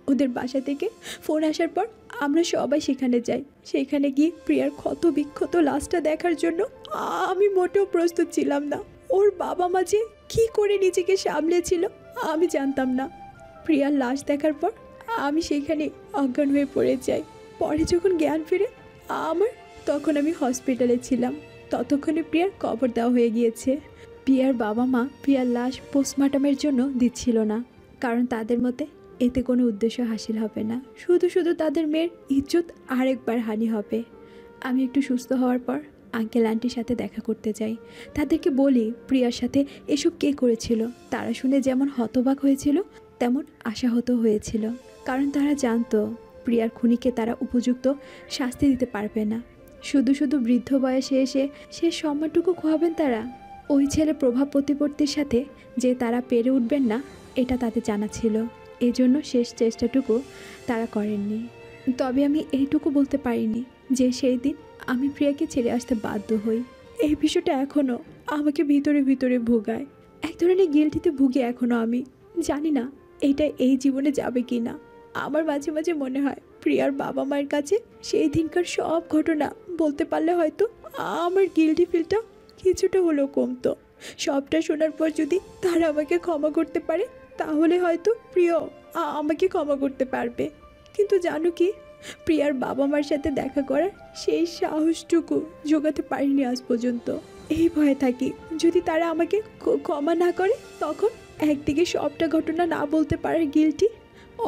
ওদের বাসা থেকে ফোন আসার পর আমরা সবাই সেখানে যাই। সেখানে গিয়ে প্রিয়ার ক্ষত বিক্ষত লাশটা দেখার জন্য আমি মোটেও প্রস্তুত ছিলাম না। ওর বাবা মা যে কী করে নিজেকে সামলেছিল আমি জানতাম না। প্রিয়ার লাশ দেখার পর আমি সেখানে অজ্ঞান হয়ে পড়ে যাই। পরে যখন জ্ঞান ফিরে আমার, তখন আমি হসপিটালে ছিলাম। ততক্ষণে প্রিয়ার কবর দেওয়া হয়ে গিয়েছে। প্রিয়ার বাবা মা প্রিয়ার লাশ পোস্টমর্টমের জন্য দিচ্ছিল না, কারণ তাদের মতে এতে কোনো উদ্দেশ্য হাসিল হবে না, শুধু শুধু তাদের মেয়ের ইজ্জত আরেকবার হানি হবে। আমি একটু সুস্থ হওয়ার পর আঙ্কেল আন্টির সাথে দেখা করতে যাই। তাদেরকে বলি প্রিয়ার সাথে এসব কে করেছিল। তারা শুনে যেমন হতবাক হয়েছিল তেমন আশাহত হয়েছিল, কারণ তারা জানতো প্রিয়ার খুনিকে তারা উপযুক্ত শাস্তি দিতে পারবে না। শুধু শুধু বৃদ্ধ বয়সে এসে সে সম্মানটুকু খোয়াবেন তারা। ওই ছেলে প্রভাব প্রতিপত্তির সাথে যে তারা পেরে উঠবেন না এটা তাদের জানা ছিল। এজন্য শেষ চেষ্টাটুকু তারা করেননি। তবে আমি এইটুকু বলতে পারিনি যে সেই দিন আমি প্রিয়াকে ছেড়ে আসতে বাধ্য হই। এই বিষয়টা এখনও আমাকে ভিতরে ভিতরে ভোগায়। এক ধরনের গিল্টিতে ভুগি এখনও আমি। জানি না এটা এই জীবনে যাবে কি না। আমার মাঝে মাঝে মনে হয় প্রিয়ার বাবা মায়ের কাছে সেই দিনকার সব ঘটনা বলতে পারলে হয়তো আমার গিল্টি ফিলটা কিছুটা হলেও কমতো। সবটা শোনার পর যদি তারা আমাকে ক্ষমা করতে পারে তাহলে হয়তো প্রিয় আমাকে ক্ষমা করতে পারবে। কিন্তু জানো কি, প্রিয়ার বাবা মার সাথে দেখা করার সেই সাহসটুকু জোগাতে পারিনি আজ পর্যন্ত। এই ভয়ে থাকি যদি তারা আমাকে ক্ষমা না করে, তখন একদিকে সবটা ঘটনা না বলতে পারার গিল্টি,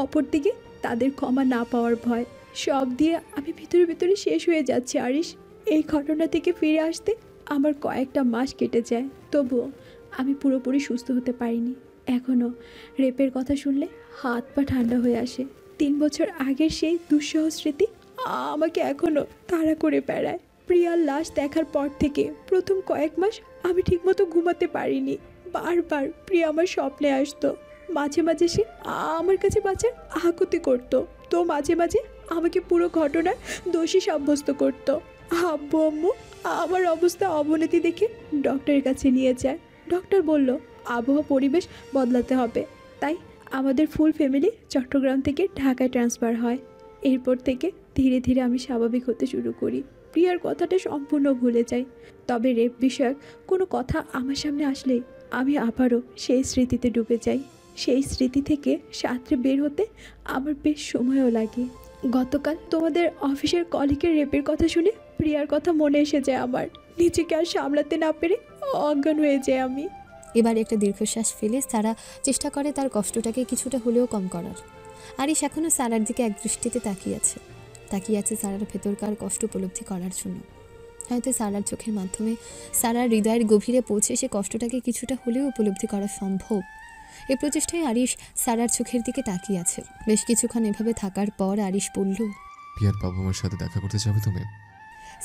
অপরদিকে তাদের ক্ষমা না পাওয়ার ভয়। সব দিয়ে আমি ভিতরে ভিতরে শেষ হয়ে যাচ্ছি আরিশ। এই ঘটনা থেকে ফিরে আসতে আমার কয়েকটা মাস কেটে যায়, তবুও আমি পুরোপুরি সুস্থ হতে পারিনি। এখনও রেপের কথা শুনলে হাত পা ঠান্ডা হয়ে আসে। 3 বছর আগের সেই দুঃসহ স্মৃতি আমাকে এখনও তাড়া করে বেড়ায়। প্রিয়ার লাশ দেখার পর থেকে প্রথম কয়েক মাস আমি ঠিকমতো ঘুমাতে পারিনি। বারবার প্রিয়া আমার স্বপ্নে আসতো। মাঝে মাঝে সে আমার কাছে বাঁচার আকুতি করতো, তো মাঝে মাঝে আমাকে পুরো ঘটনার দোষী সাব্যস্ত করতো। আব্বু আম্মু আমার অবস্থা অবনতি দেখে ডক্টরের কাছে নিয়ে যায়। ডক্টর বলল আবহাওয়া পরিবেশ বদলাতে হবে, তাই আমাদের ফুল ফ্যামিলি চট্টগ্রাম থেকে ঢাকায় ট্রান্সফার হয়। এরপর থেকে ধীরে ধীরে আমি স্বাভাবিক হতে শুরু করি। প্রিয়ার কথাটা সম্পূর্ণ ভুলে যাই। তবে রেপ বিষয়ক কোনো কথা আমার সামনে আসলেই আমি আবারও সেই স্মৃতিতে ডুবে যাই। সেই স্মৃতি থেকে সাঁতরে বের হতে আমার বেশ সময়ও লাগে। গতকাল তোমাদের অফিসের কলিগের রেপের কথা শুনে প্রিয়ার কথা মনে এসে যায় আমার। নিজেকে আর সামলাতে না পেরে অজ্ঞান হয়ে যায় আমি। এবার একটা দীর্ঘশ্বাস ফেলে সারা চেষ্টা করে তার কষ্টটাকে কিছুটা হলেও কম করার। আরিশ এখনও সারার দিকে একদৃষ্টিতে তাকিয়ে আছে সারার ভেতরকার কষ্ট উপলব্ধি করার জন্য। হয়তো সারার চোখের মাধ্যমে সারার হৃদয়ের গভীরে পৌঁছে সে কষ্টটাকে কিছুটা হলেও উপলব্ধি করা সম্ভব। এই প্রচেষ্টায় আরিশ সারার চোখের দিকে তাকিয়ে আছে। বেশ কিছুক্ষণ এভাবে থাকার পর আরিশ বলল, পিয়ার বাবা মার সাথে দেখা করতে যাবে তুমি?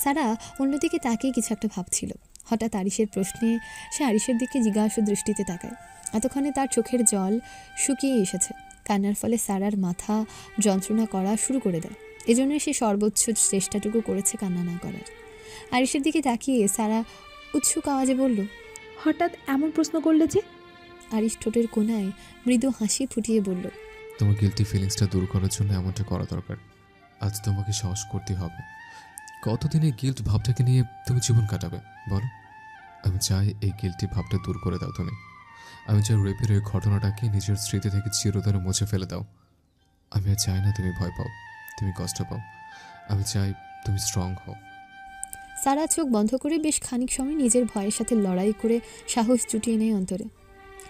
সারা অন্যদিকে তাকিয়ে কিছু একটা ভাবছিল। হঠাৎ আরিশের প্রশ্নে সে আরিশের দিকে জিজ্ঞাসা দৃষ্টিতে তাকায়। এতক্ষণে তার চোখের জল শুকিয়ে এসেছে। কান্নার ফলে সারার মাথা যন্ত্রণা করা শুরু করে দেয়। এজন্য সে সর্বোচ্চ চেষ্টাটুকু করেছে কান্না না করার। আরিশের দিকে তাকিয়ে সারা উৎসুক আওয়াজে বলল, হঠাৎ এমন প্রশ্ন করলে যে? আরিশ ঠোঁটের কোণায় মৃদু হাসি ফুটিয়ে বলল, তোমার গিল্টি ফিলিংসটা দূর করার জন্য এমনটা করা দরকার। আজ তোমাকে সাহস করতে হবে। কতদিন এই গিল্ট ভাবটাকে নিয়ে তুমি জীবন কাটাবে বলো? আমি চাই এই গিল্টি ভাবটা দূর করে দাও তুমি। আমি চাই রেপের এই ঘটনাটাকে নিজের স্মৃতি থেকে চিরতরে মুছে ফেলে দাও। আমি আর চাই না তুমি ভয় পাও, তুমি কষ্ট পাও। আমি চাই তুমি স্ট্রং হও। সারা চোখ বন্ধ করে বেশ খানিক সময় নিজের ভয়ের সাথে লড়াই করে সাহস জুটিয়ে নেয় অন্তরে।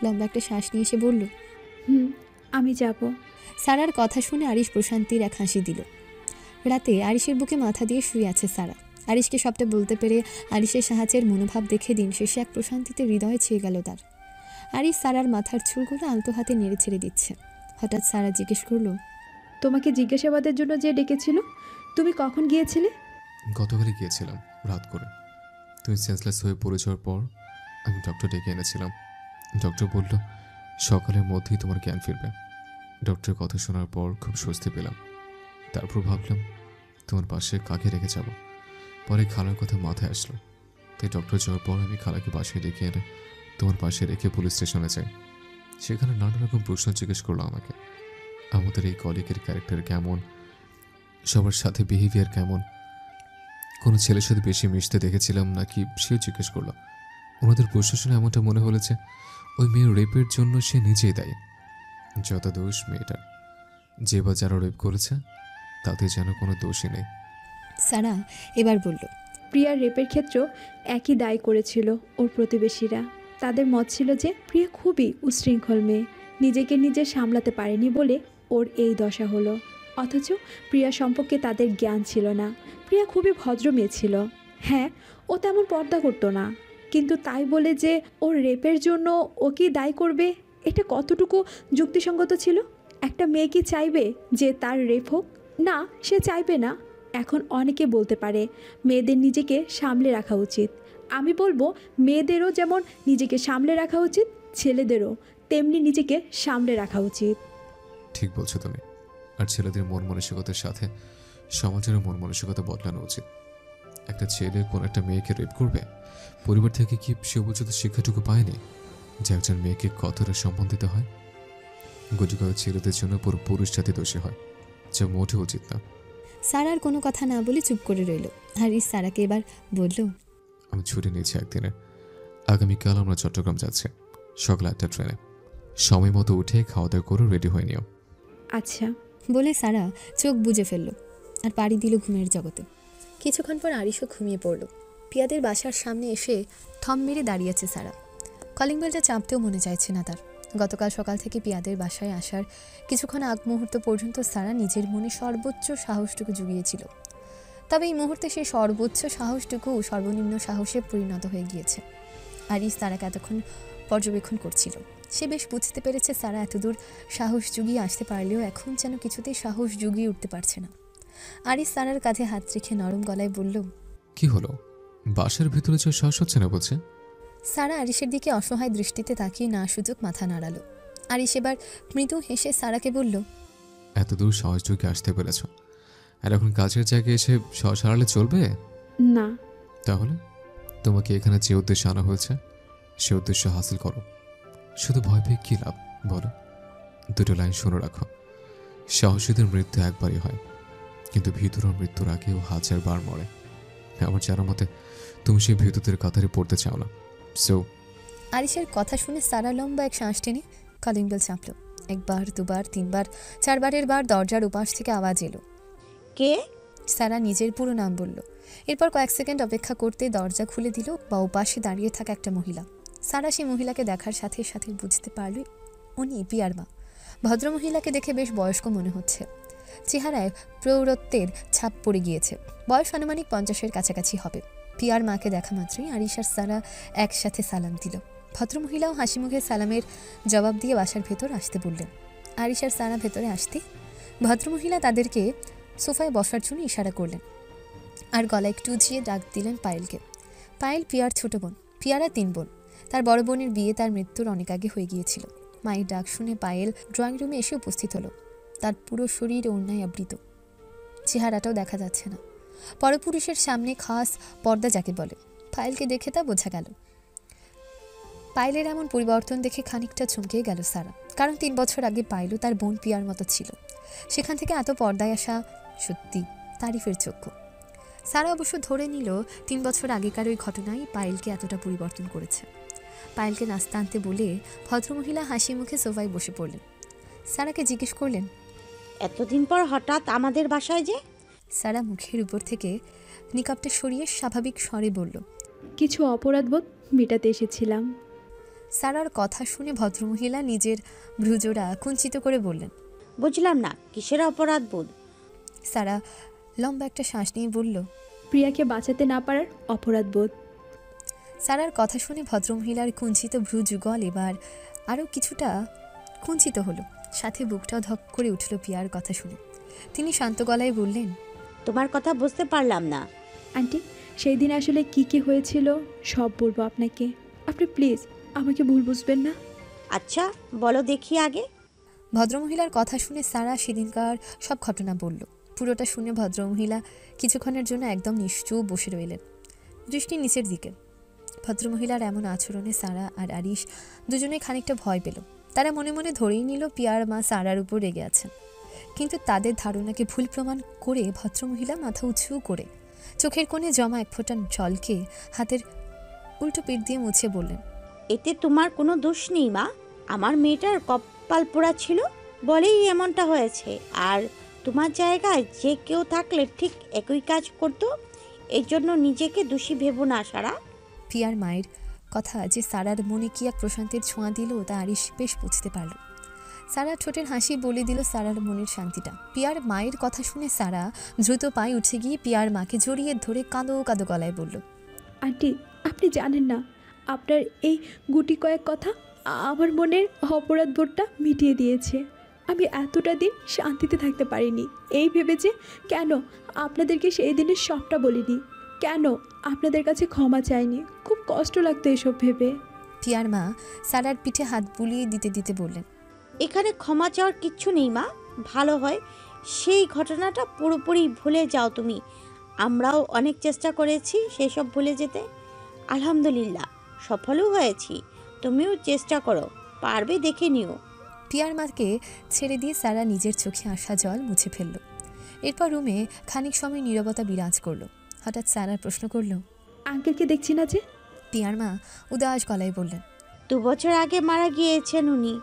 লম্বা একটা শ্বাস নিয়ে এসে বলল, আমি যাব। সারার কথা শুনে আরিশ প্রশান্তির এক হাসি দিল। রাতে আরিশের বুকে মাথা দিয়ে শুয়ে আছে সারা। আরিশকে সবটা বলতে পেরে আরিশের সাহায্যের মনোভাব দেখে দিন শেষে এক প্রশান্তিতে হৃদয়ে ছেয়ে গেল তার। আরিশ সারার মাথার চুলগুলো আলতো হাতে নেড়ে ছেড়ে দিচ্ছে। হঠাৎ সারা জিজ্ঞেস করলো, তোমাকে জিজ্ঞাসাবাদের জন্য যে ডেকেছিল, তুমি কখন গিয়েছিলে? গতকালই গিয়েছিলাম রাত করে। তুমি সেন্সলেস হয়ে পড়ে যাওয়ার পর আমি ডক্টর ডেকে এনেছিলাম। ডক্টর বলল সকালের মধ্যেই তোমার জ্ঞান ফিরবে। ডক্টরের কথা শোনার পর খুব স্বস্তি পেলাম। তারপর ভাবলাম তোমার পাশে কাকে রেখে যাব। পরে খালার কথা মাথায় আসলো, তাই ডক্টর যাওয়ার পর আমি খালাকে বাসায় ডেকে এনে তোমার পাশে রেখে পুলিশ স্টেশনে যাই। সেখানে নানা রকম প্রশ্ন জিজ্ঞেস করলো আমাকে। আমাদের এই কলিগের ক্যারেক্টার কেমন, সবার সাথে বিহেভিয়ার কেমন, কোনো ছেলের সাথে বেশি মিশতে দেখেছিলাম নাকি সেও জিজ্ঞেস করলো। ওনাদের প্রশ্ন শুনে এমনটা মনে হলেছে ওই মেয়ের রেপের জন্য সে নিজেই দায়ী। যত দোষ মেয়েটার, যে বা যারা রেপ করেছে তাতে যেন কোনো দোষই নেই। সারা এবার বলল, প্রিয়ার রেপের ক্ষেত্রেও একই দায় করেছিল ওর প্রতিবেশীরা। তাদের মত ছিল যে প্রিয়া খুবই উচ্ছৃঙ্খল মেয়ে, নিজেকে নিজে সামলাতে পারেনি বলে ওর এই দশা হলো। অথচ প্রিয়া সম্পর্কে তাদের জ্ঞান ছিল না। প্রিয়া খুবই ভদ্র মেয়ে ছিল। হ্যাঁ, ও তেমন পর্দা করতো না, কিন্তু তাই বলে যে ওর রেপের জন্য ওকেই দায়ী করবে, এটা কতটুকু যুক্তিসঙ্গত ছিল? একটা মেয়ে কি চাইবে যে তার রেপ হোক? না, সে চাইবে না। এখন অনেকে বলতে পারে মেয়েদের নিজেকে সামলে রাখা উচিত। আমি বলবো মেয়েদেরও যেমন নিজেকে সামলে রাখা উচিত, ছেলেদেরও তেমনি নিজেকে সামলে রাখা উচিত। ঠিক বলছো তুমি। আর ছেলেদের মন মানসিকতার সাথে সমাজেরও মন মানসিকতা বদলানো উচিত। একটা ছেলে কোন একটা মেয়েকে রেপ করবে, পরিবার থেকে কি সে উপযুক্ত শিক্ষাটুকু পায়নি যে একজন মেয়েকে কতটা সম্মান দিতে হয়? গুটিকয়েক ছেলেদের জন্য পুরো পুরুষ জাতি দোষী হয়, যা মোটে উচিত না। সারার কোনো কথা না বলে চুপ করে রইল। আরিশ সারাকে এবার বলল, আমি ছুটি নিয়েছি একদিনে। আগামীকাল আমরা চট্টগ্রাম যাচ্ছি সকাল 8টা ট্রেনে। সময় মতো উঠে খাওয়া দাওয়া করে রেডি হয়ে নিও। আচ্ছা বলে সারা চোখ বুজে ফেলল আর পাড়ি দিল ঘুমের জগতে। কিছুক্ষণ পর আরিশও ঘুমিয়ে পড়ল। পিয়াদের বাসার সামনে এসে থম মেরে দাঁড়িয়েছে সারা। কলিং বেলটা চাপতেও মনে চাইছে না তার। গতকাল সকাল থেকে পিয়াদের বাসায় আসার কিছুক্ষণ আগ মুহূর্ত পর্যন্ত সারা নিজের মনে সর্বোচ্চ সাহসটুকু জুগিয়েছিল। তবে এই মুহূর্তে সেই সর্বোচ্চ সাহসটুকু সর্বনিম্ন সাহসে পরিণত হয়ে গিয়েছে। আরিশ সারাকে এতক্ষণ পর্যবেক্ষণ করছিল। সে বেশ বুঝতে পেরেছে সারা এতদূর সাহস জুগিয়ে আসতে পারলেও এখন যেন কিছুতেই সাহস জুগিয়ে উঠতে পারছে না। আরিশ সারার কাঁধে হাত রেখে নরম গলায় বলল, কি হলো? বাসার ভিতরে যে সাহস হচ্ছে না বলছে? সারা আরিশের দিকে অসহায় দৃষ্টিতে তাকিয়ে না সুযোগ মাথা নাড়ালো। আরিশ এবার মৃদু হেসে সারাকে বলল, এতদূর সাহস যুগে আসতে পেরেছ, আর এখন কাজের জায়গায় এসে সাহস হারালে চলবে না। তাহলে তোমাকে এখানে যে উদ্দেশ্যে আনা হয়েছে সে উদ্দেশ্য হাসিল করো। শুধু ভয় পেয়ে কী লাভ বলো? দুটো লাইন শুনে রাখো, সাহসীদের মৃত্যু একবারই হয়, কিন্তু ভীতুর মৃত্যুর আগেও 1000 বার মরে। আমার জানার মতে তুমি সেই ভীতুদের কাতারে পড়তে চাও না। সো আরিশের কথা শুনে সারা লম্বা এক শ্বাস টেনে কলিং বেল চাপল। একবার, দুবার, তিনবার, চারবারের বার দরজার উপাস থেকে আওয়াজ এলো। কে? সারা নিজের পুরো নাম বলল। এরপর কয়েক সেকেন্ড অপেক্ষা করতে দরজা খুলে দিল বা উপাসে দাঁড়িয়ে থাকা একটা মহিলা। সারা সেই মহিলাকে দেখার সাথে সাথে বুঝতে পারল উনি পিয়ার মা। ভদ্রমহিলাকে দেখে বেশ বয়স্ক মনে হচ্ছে। চেহারায় প্রৌঢ়ত্বের ছাপ পড়ে গিয়েছে। বয়স আনুমানিক 50-এর কাছাকাছি হবে। পিয়ার মাকে দেখা মাত্রই আরিশ আর সারা একসাথে সালাম দিল। ভদ্রমহিলাও হাসি মুখে সালামের জবাব দিয়ে বাসার ভেতর আসতে বললেন। আরিশ আর সারা ভেতরে আসতে ভদ্রমহিলা তাদেরকে সোফায় বসার জন্য ইশারা করলেন আর গলা একটু উঁচিয়ে ডাক দিলেন পায়েলকে। পায়েল পিয়ার ছোট বোন। পিয়ারা 3 বোন। তার বড় বোনের বিয়ে তার মৃত্যুর অনেক আগে হয়ে গিয়েছিল। মায়ের ডাক শুনে পায়েল ড্রয়িং রুমে এসে উপস্থিত হলো। তার পুরো শরীর ওড়নায় আবৃত, চেহারাটাও দেখা যাচ্ছে না। পরপুরুষের সামনে খাস পর্দা যাকে বলে, পায়েলকে দেখে তা বোঝা গেল। পায়েলের এমন পরিবর্তন দেখে খানিকটা চমকে গেল সারা, কারণ 3 বছর আগে পায়েলও তার বোন পিয়ার মতো ছিল। সেখান থেকে এত পর্দায় আসা সত্যি তারিফের যোগ্য। সারা অবশ্য ধরে নিল 3 বছর আগেকার ওই ঘটনাই পায়েলকে এতটা পরিবর্তন করেছে। পায়েলকে নাস্তা আনতে বলে ভদ্রমহিলা হাসি মুখে সোফায় বসে পড়লেন। সারাকে জিজ্ঞেস করলেন, এতদিন পর হঠাৎ আমাদের বাসায় যে? সারা মুখের উপর থেকে নিকাবটা সরিয়ে স্বাভাবিক স্বরে বলল, কিছু অপরাধবোধ মেটাতে এসেছিলাম। সারার কথা শুনে ভদ্রমহিলা নিজের ভ্রুজোড়া কুঞ্চিত করে বললেন, বুঝলাম না, কিসের অপরাধ বোধ? সারা লম্বা একটা শ্বাস নিয়ে বলল, প্রিয়াকে বাঁচাতে না পারার অপরাধবোধ। সারার কথা শুনে ভদ্রমহিলার কুঞ্চিত ভ্রুযুগল এবার আরও কিছুটা কুঞ্চিত হলো, সাথে বুকটাও ধক করে উঠল পিয়ার কথা শুনে। তিনি শান্ত গলায় বললেন, তোমার কথা বুঝতে পারলাম না। আন্টি, সেই দিন আসলে কি হয়েছিল সব বলবো আপনাকে। আপনি প্লিজ আমাকে ভুল বুঝবেন না। আচ্ছা বলো দেখি আগে। ভদ্রমহিলার কথা শুনে সারা সেদিনকার সব ঘটনা বলল। পুরোটা শুনে ভদ্রমহিলা কিছুক্ষণের জন্য একদম নিশ্চুপ বসে রইলেন, দৃষ্টি নিচের দিকে। ভদ্রমহিলার এমন আচরণে সারা আর আরিশ দুজনে খানিকটা ভয় পেল। তারা মনে মনে ধরেই নিল পিয়ার মা সারার উপর রেগে আছেন, কিন্তু তাদের ধারণাকে ভুল প্রমাণ করে ভদ্রমহিলা মাথা উঁচু করে চোখের কোণে জমা 1 ফোঁটা জলকে হাতের উল্টো পিঠ দিয়ে মুছে বললেন, এতে তোমার কোনো দোষ নেই মা। আমার মেয়েটার কপাল পোড়া ছিল বলেই এমনটা হয়েছে। আর তোমার জায়গায় যে কেউ থাকলে ঠিক একই কাজ করতো। এই জন্য নিজেকে দোষী ভেবো না সারা। পিয়ার মায়ের কথা যে সারার মনে কি এক প্রশান্তির ছোঁয়া দিল তা আরিশ বেশ বুঝতে পারল। সারা ঠোঁটের হাসি বলে দিল সারার মনের শান্তিটা। পিয়ার মায়ের কথা শুনে সারা দ্রুত পায়ে উঠে গিয়ে পিয়ার মাকে জড়িয়ে ধরে কাঁদো কাঁদো গলায় বলল, আন্টি, আপনি জানেন না, আপনার এই গুটি কয়েক কথা আমার মনের অপরাধবোধটা মিটিয়ে দিয়েছে। আমি এতটা দিন শান্তিতে থাকতে পারিনি এই ভেবে যে কেন আপনাদেরকে সেই দিনের সবটা বলিনি, কেন আপনাদের কাছে ক্ষমা চাইনি। খুব কষ্ট লাগতো এসব ভেবে। পিয়ার মা সারার পিঠে হাত বুলিয়ে দিতে দিতে বললেন, এখানে ক্ষমা চাওয়ার কিচ্ছু নেই মা। ভালো হয় সেই ঘটনাটা পুরোপুরি ভুলে যাও তুমি। আমরাও অনেক চেষ্টা করেছি সেসব ভুলে যেতে। আলহামদুলিল্লাহ সফলও হয়েছি। তুমিও চেষ্টা করো, পারবে দেখে নিও। পিয়ার মাকে ছেড়ে দিয়ে সারা নিজের চোখে আসা জল মুছে ফেলল। এরপর রুমে খানিক সময় নীরবতা বিরাজ করলো। হঠাৎ সারার প্রশ্ন করল, আঙ্কেলকে দেখছি না যে? পিয়ার মা উদাস গলায় বললেন, 2 বছর আগে মারা গিয়েছেন উনি।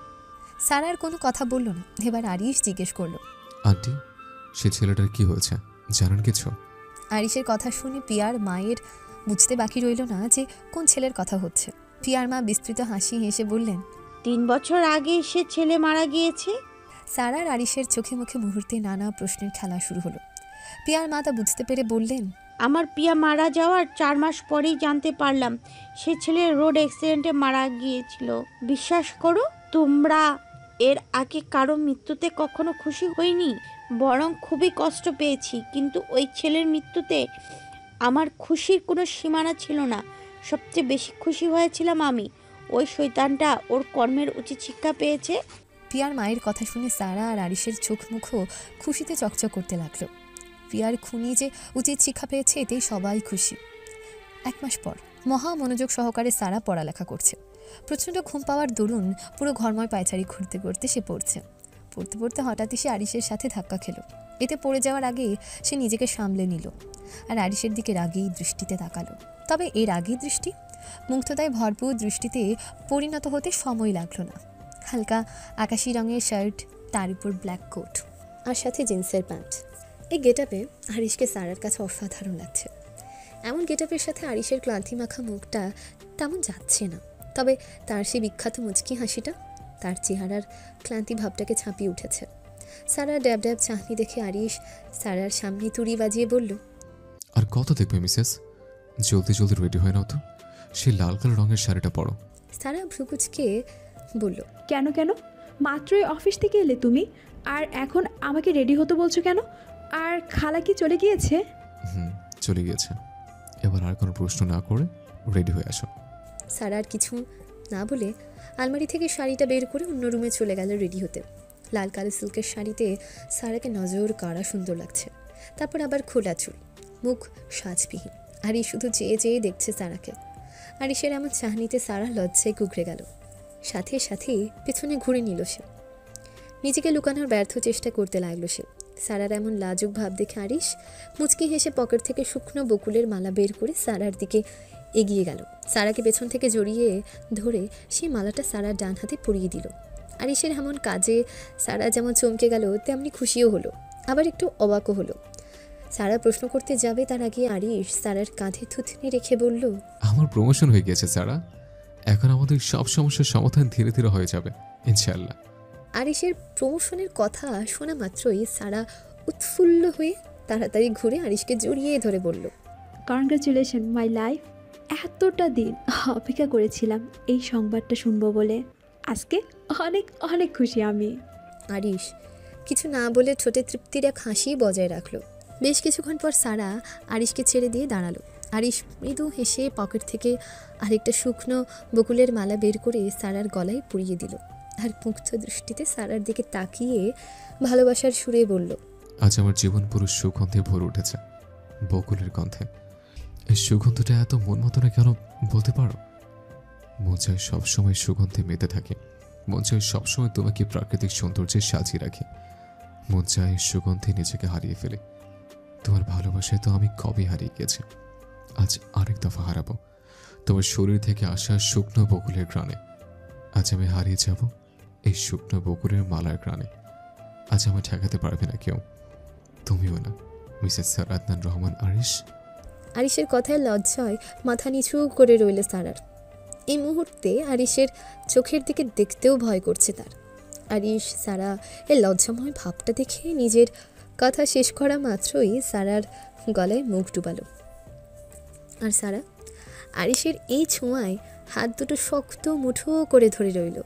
সারার কোনো কথা বলল না। এবার আরিশ জিজ্ঞেস করলো, আন্টি, সে ছেলেটার কি হয়েছে জানেন কিছু? আরিশের কথা শুনে পিয়ার মায়ের বুঝতে বাকি রইল না যে কোন ছেলের কথা হচ্ছে। পিয়ার মা বিস্তৃত হাসি হেসে বললেন, 3 বছর আগে সে ছেলে মারা গিয়েছে। সারার আরিশের চোখে মুখে মুহূর্তে নানা প্রশ্নের খেলা শুরু হলো। পিয়ার মা তা বুঝতে পেরে বললেন, আমার পিয়া মারা যাওয়ার 4 মাস পরেই জানতে পারলাম সে ছেলে রোড অ্যাক্সিডেন্টে মারা গিয়েছিল। বিশ্বাস করো, তোমরা এর আগে কারো মৃত্যুতে কখনো খুশি হইনি, বরং খুবই কষ্ট পেয়েছি। কিন্তু ওই ছেলের মৃত্যুতে আমার খুশির কোনো সীমানা ছিল না। সবচেয়ে বেশি খুশি হয়েছিলাম আমি। ওই শয়তানটা ওর কর্মের উচিত শিক্ষা পেয়েছে। পিয়ার মায়ের কথা শুনে সারা আর আরিশের চোখ মুখও খুশিতে চকচক করতে লাগলো। পিয়ার খুনি যে উচিত শিক্ষা পেয়েছে এতেই সবাই খুশি। 1 মাস পর মহা মনোযোগ সহকারে সারা পড়ালেখা করছে। প্রচণ্ড ঘুম পাওয়ার দরুন পুরো ঘরময় পায়চারি ঘুরতে ঘুরতে সে পড়ছে। পড়তে পড়তে হঠাৎই সে আরিশের সাথে ধাক্কা খেলো। এতে পড়ে যাওয়ার আগে সে নিজেকে সামলে নিল আর আরিশের দিকে রাগী দৃষ্টিতে তাকালো। তবে এই রাগী দৃষ্টি মুগ্ধতায় ভরপুর দৃষ্টিতে পরিণত হতে সময় লাগলো না। হালকা আকাশি রঙের শার্ট, তার উপর ব্ল্যাক কোট আর সাথে জিন্সের প্যান্ট। এই গেটআপে আরিশকে সারার কাছে অসাধারণ লাগছে। এমন গেটআপের সাথে আরিশের ক্লান্তি মাখা মুখটা তেমন যাচ্ছে না। তবে তার সেই বিখ্যাত মুচকি হাসিটা তার চেহারার ক্লান্তি ভাবটাকে ছাপিয়ে উঠেছে। সারা ড্যাব ড্যাব চাহনি দেখে আরিশ সারার সামনে তুড়ি বাজিয়ে বলল, আর কত দেখবে মিসেস? জলদি জলদি রেডি হয়ে নাও তো, সেই লাল কালার রঙের শাড়িটা পরো। সারা ভ্রুকুচকে বলল, কেন কেন? মাত্রই অফিস থেকে এলে তুমি, আর এখন আমাকে রেডি হতে বলছো কেন? আর খালা কি চলে গিয়েছে? চলে গিয়েছে। এবার আর কোনো প্রশ্ন না করে রেডি হয়ে আসো। সারা আর কিছু না বলে আলমারি থেকে শাড়িটা বের করে অন্য রুমে চলে গেল রেডি হতে। লাল কালো সিল্কের শাড়িতে সারাকে নজর কাড়া সুন্দর লাগছে। তারপর আবার খোলা চুল, মুখ সাজবিহীন। আরিশ শুধু চেয়ে চেয়ে দেখছে সারাকে। আরিশের এমন চাহনিতে সারা লজ্জায় কুকড়ে গেল। সাথে সাথে পেছনে ঘুরে নিল সে। নিজেকে লুকানোর ব্যর্থ চেষ্টা করতে লাগলো সে। সারার এমন লাজুক ভাব দেখে আরিশ মুচকি হেসে পকেট থেকে শুকনো বকুলের মালা বের করে সারার দিকে এগিয়ে গেল। সারাকে পেছন থেকে জড়িয়ে ধরে সেই মালাটা সারার ডান হাতে পরিয়ে দিল। আরিশের এমন কাজে সারা যেমন চমকে গেল, তেমনি খুশিও হলো, আবার একটু অবাকও হলো। সারা প্রশ্ন করতে যাবে তার আগে আরিশ সারার কাঁধে থুতনি রেখে বলল, আমার প্রমোশন হয়ে গিয়েছে সারা। এখন আমাদের সব সমস্যার সমাধান ধীরে ধীরে হয়ে যাবে ইনশাআল্লাহ। আরিশের প্রমোশনের কথা শোনা মাত্রই সারা উৎফুল্ল হয়ে তাড়াতাড়ি ঘুরে আরিশকে জড়িয়ে ধরে বলল, কনগ্রাচুলেশন মাই লাইফ। এতটা দিন অপেক্ষা করেছিলাম এই সংবাদটা শুনবো বলে। আজকে অনেক অনেক খুশি আমি। আরিশ কিছু না বলে ঠোঁটে তৃপ্তির এক হাসি বজায় রাখলো। বেশ কিছুক্ষণ পর সারা আরিশকে ছেড়ে দিয়ে দাঁড়ালো। আরিশ মৃদু হেসে পকেট থেকে আরেকটা শুকনো বকুলের মালা বের করে সারার গলায় পরিয়ে দিল, আর মুগ্ধ দৃষ্টিতে সারার দিকে তাকিয়ে ভালোবাসার সুরে বলল, আজ আমার জীবন পুরো সুগন্ধে ভরে উঠেছে, বকুলের গন্ধে। এই সুগন্ধটা এত মন মতো না কেন বলতে পারো? মন চায় সবসময় সুগন্ধে মেতে থাকে। মন চায় সবসময় তোমাকে প্রাকৃতিক সৌন্দর্যে সাজিয়ে রাখি। মন চায় সুগন্ধে নিজেকে হারিয়ে ফেলে। তোমার ভালোবাসায় তো আমি কবে হারিয়ে গেছি, আজ আরেক দফা হারাবো তোমার শরীর থেকে আসা শুকনো বকুলের গ্রানে। আজ আমি হারিয়ে যাব এই শুকনো বকুলের মালার গ্রানে। আজ আমার ঠেকাতে পারবে না কেউ, তুমিও না মিসেস সারা আদনান রহমান আরিশ। আরিশের কথায় লজ্জায় মাথা নিচু করে রইল সারার। এই মুহূর্তে আরিশের চোখের দিকে দেখতেও ভয় করছে তার। আরিশ সারা এর লজ্জাময় ভাবটা দেখে নিজের কথা শেষ করা মাত্রই সারার গলায় মুখ ডুবালো। আর সারা আরিশের এই ছোঁয়ায় হাত দুটো শক্ত মুঠো করে ধরে রইল।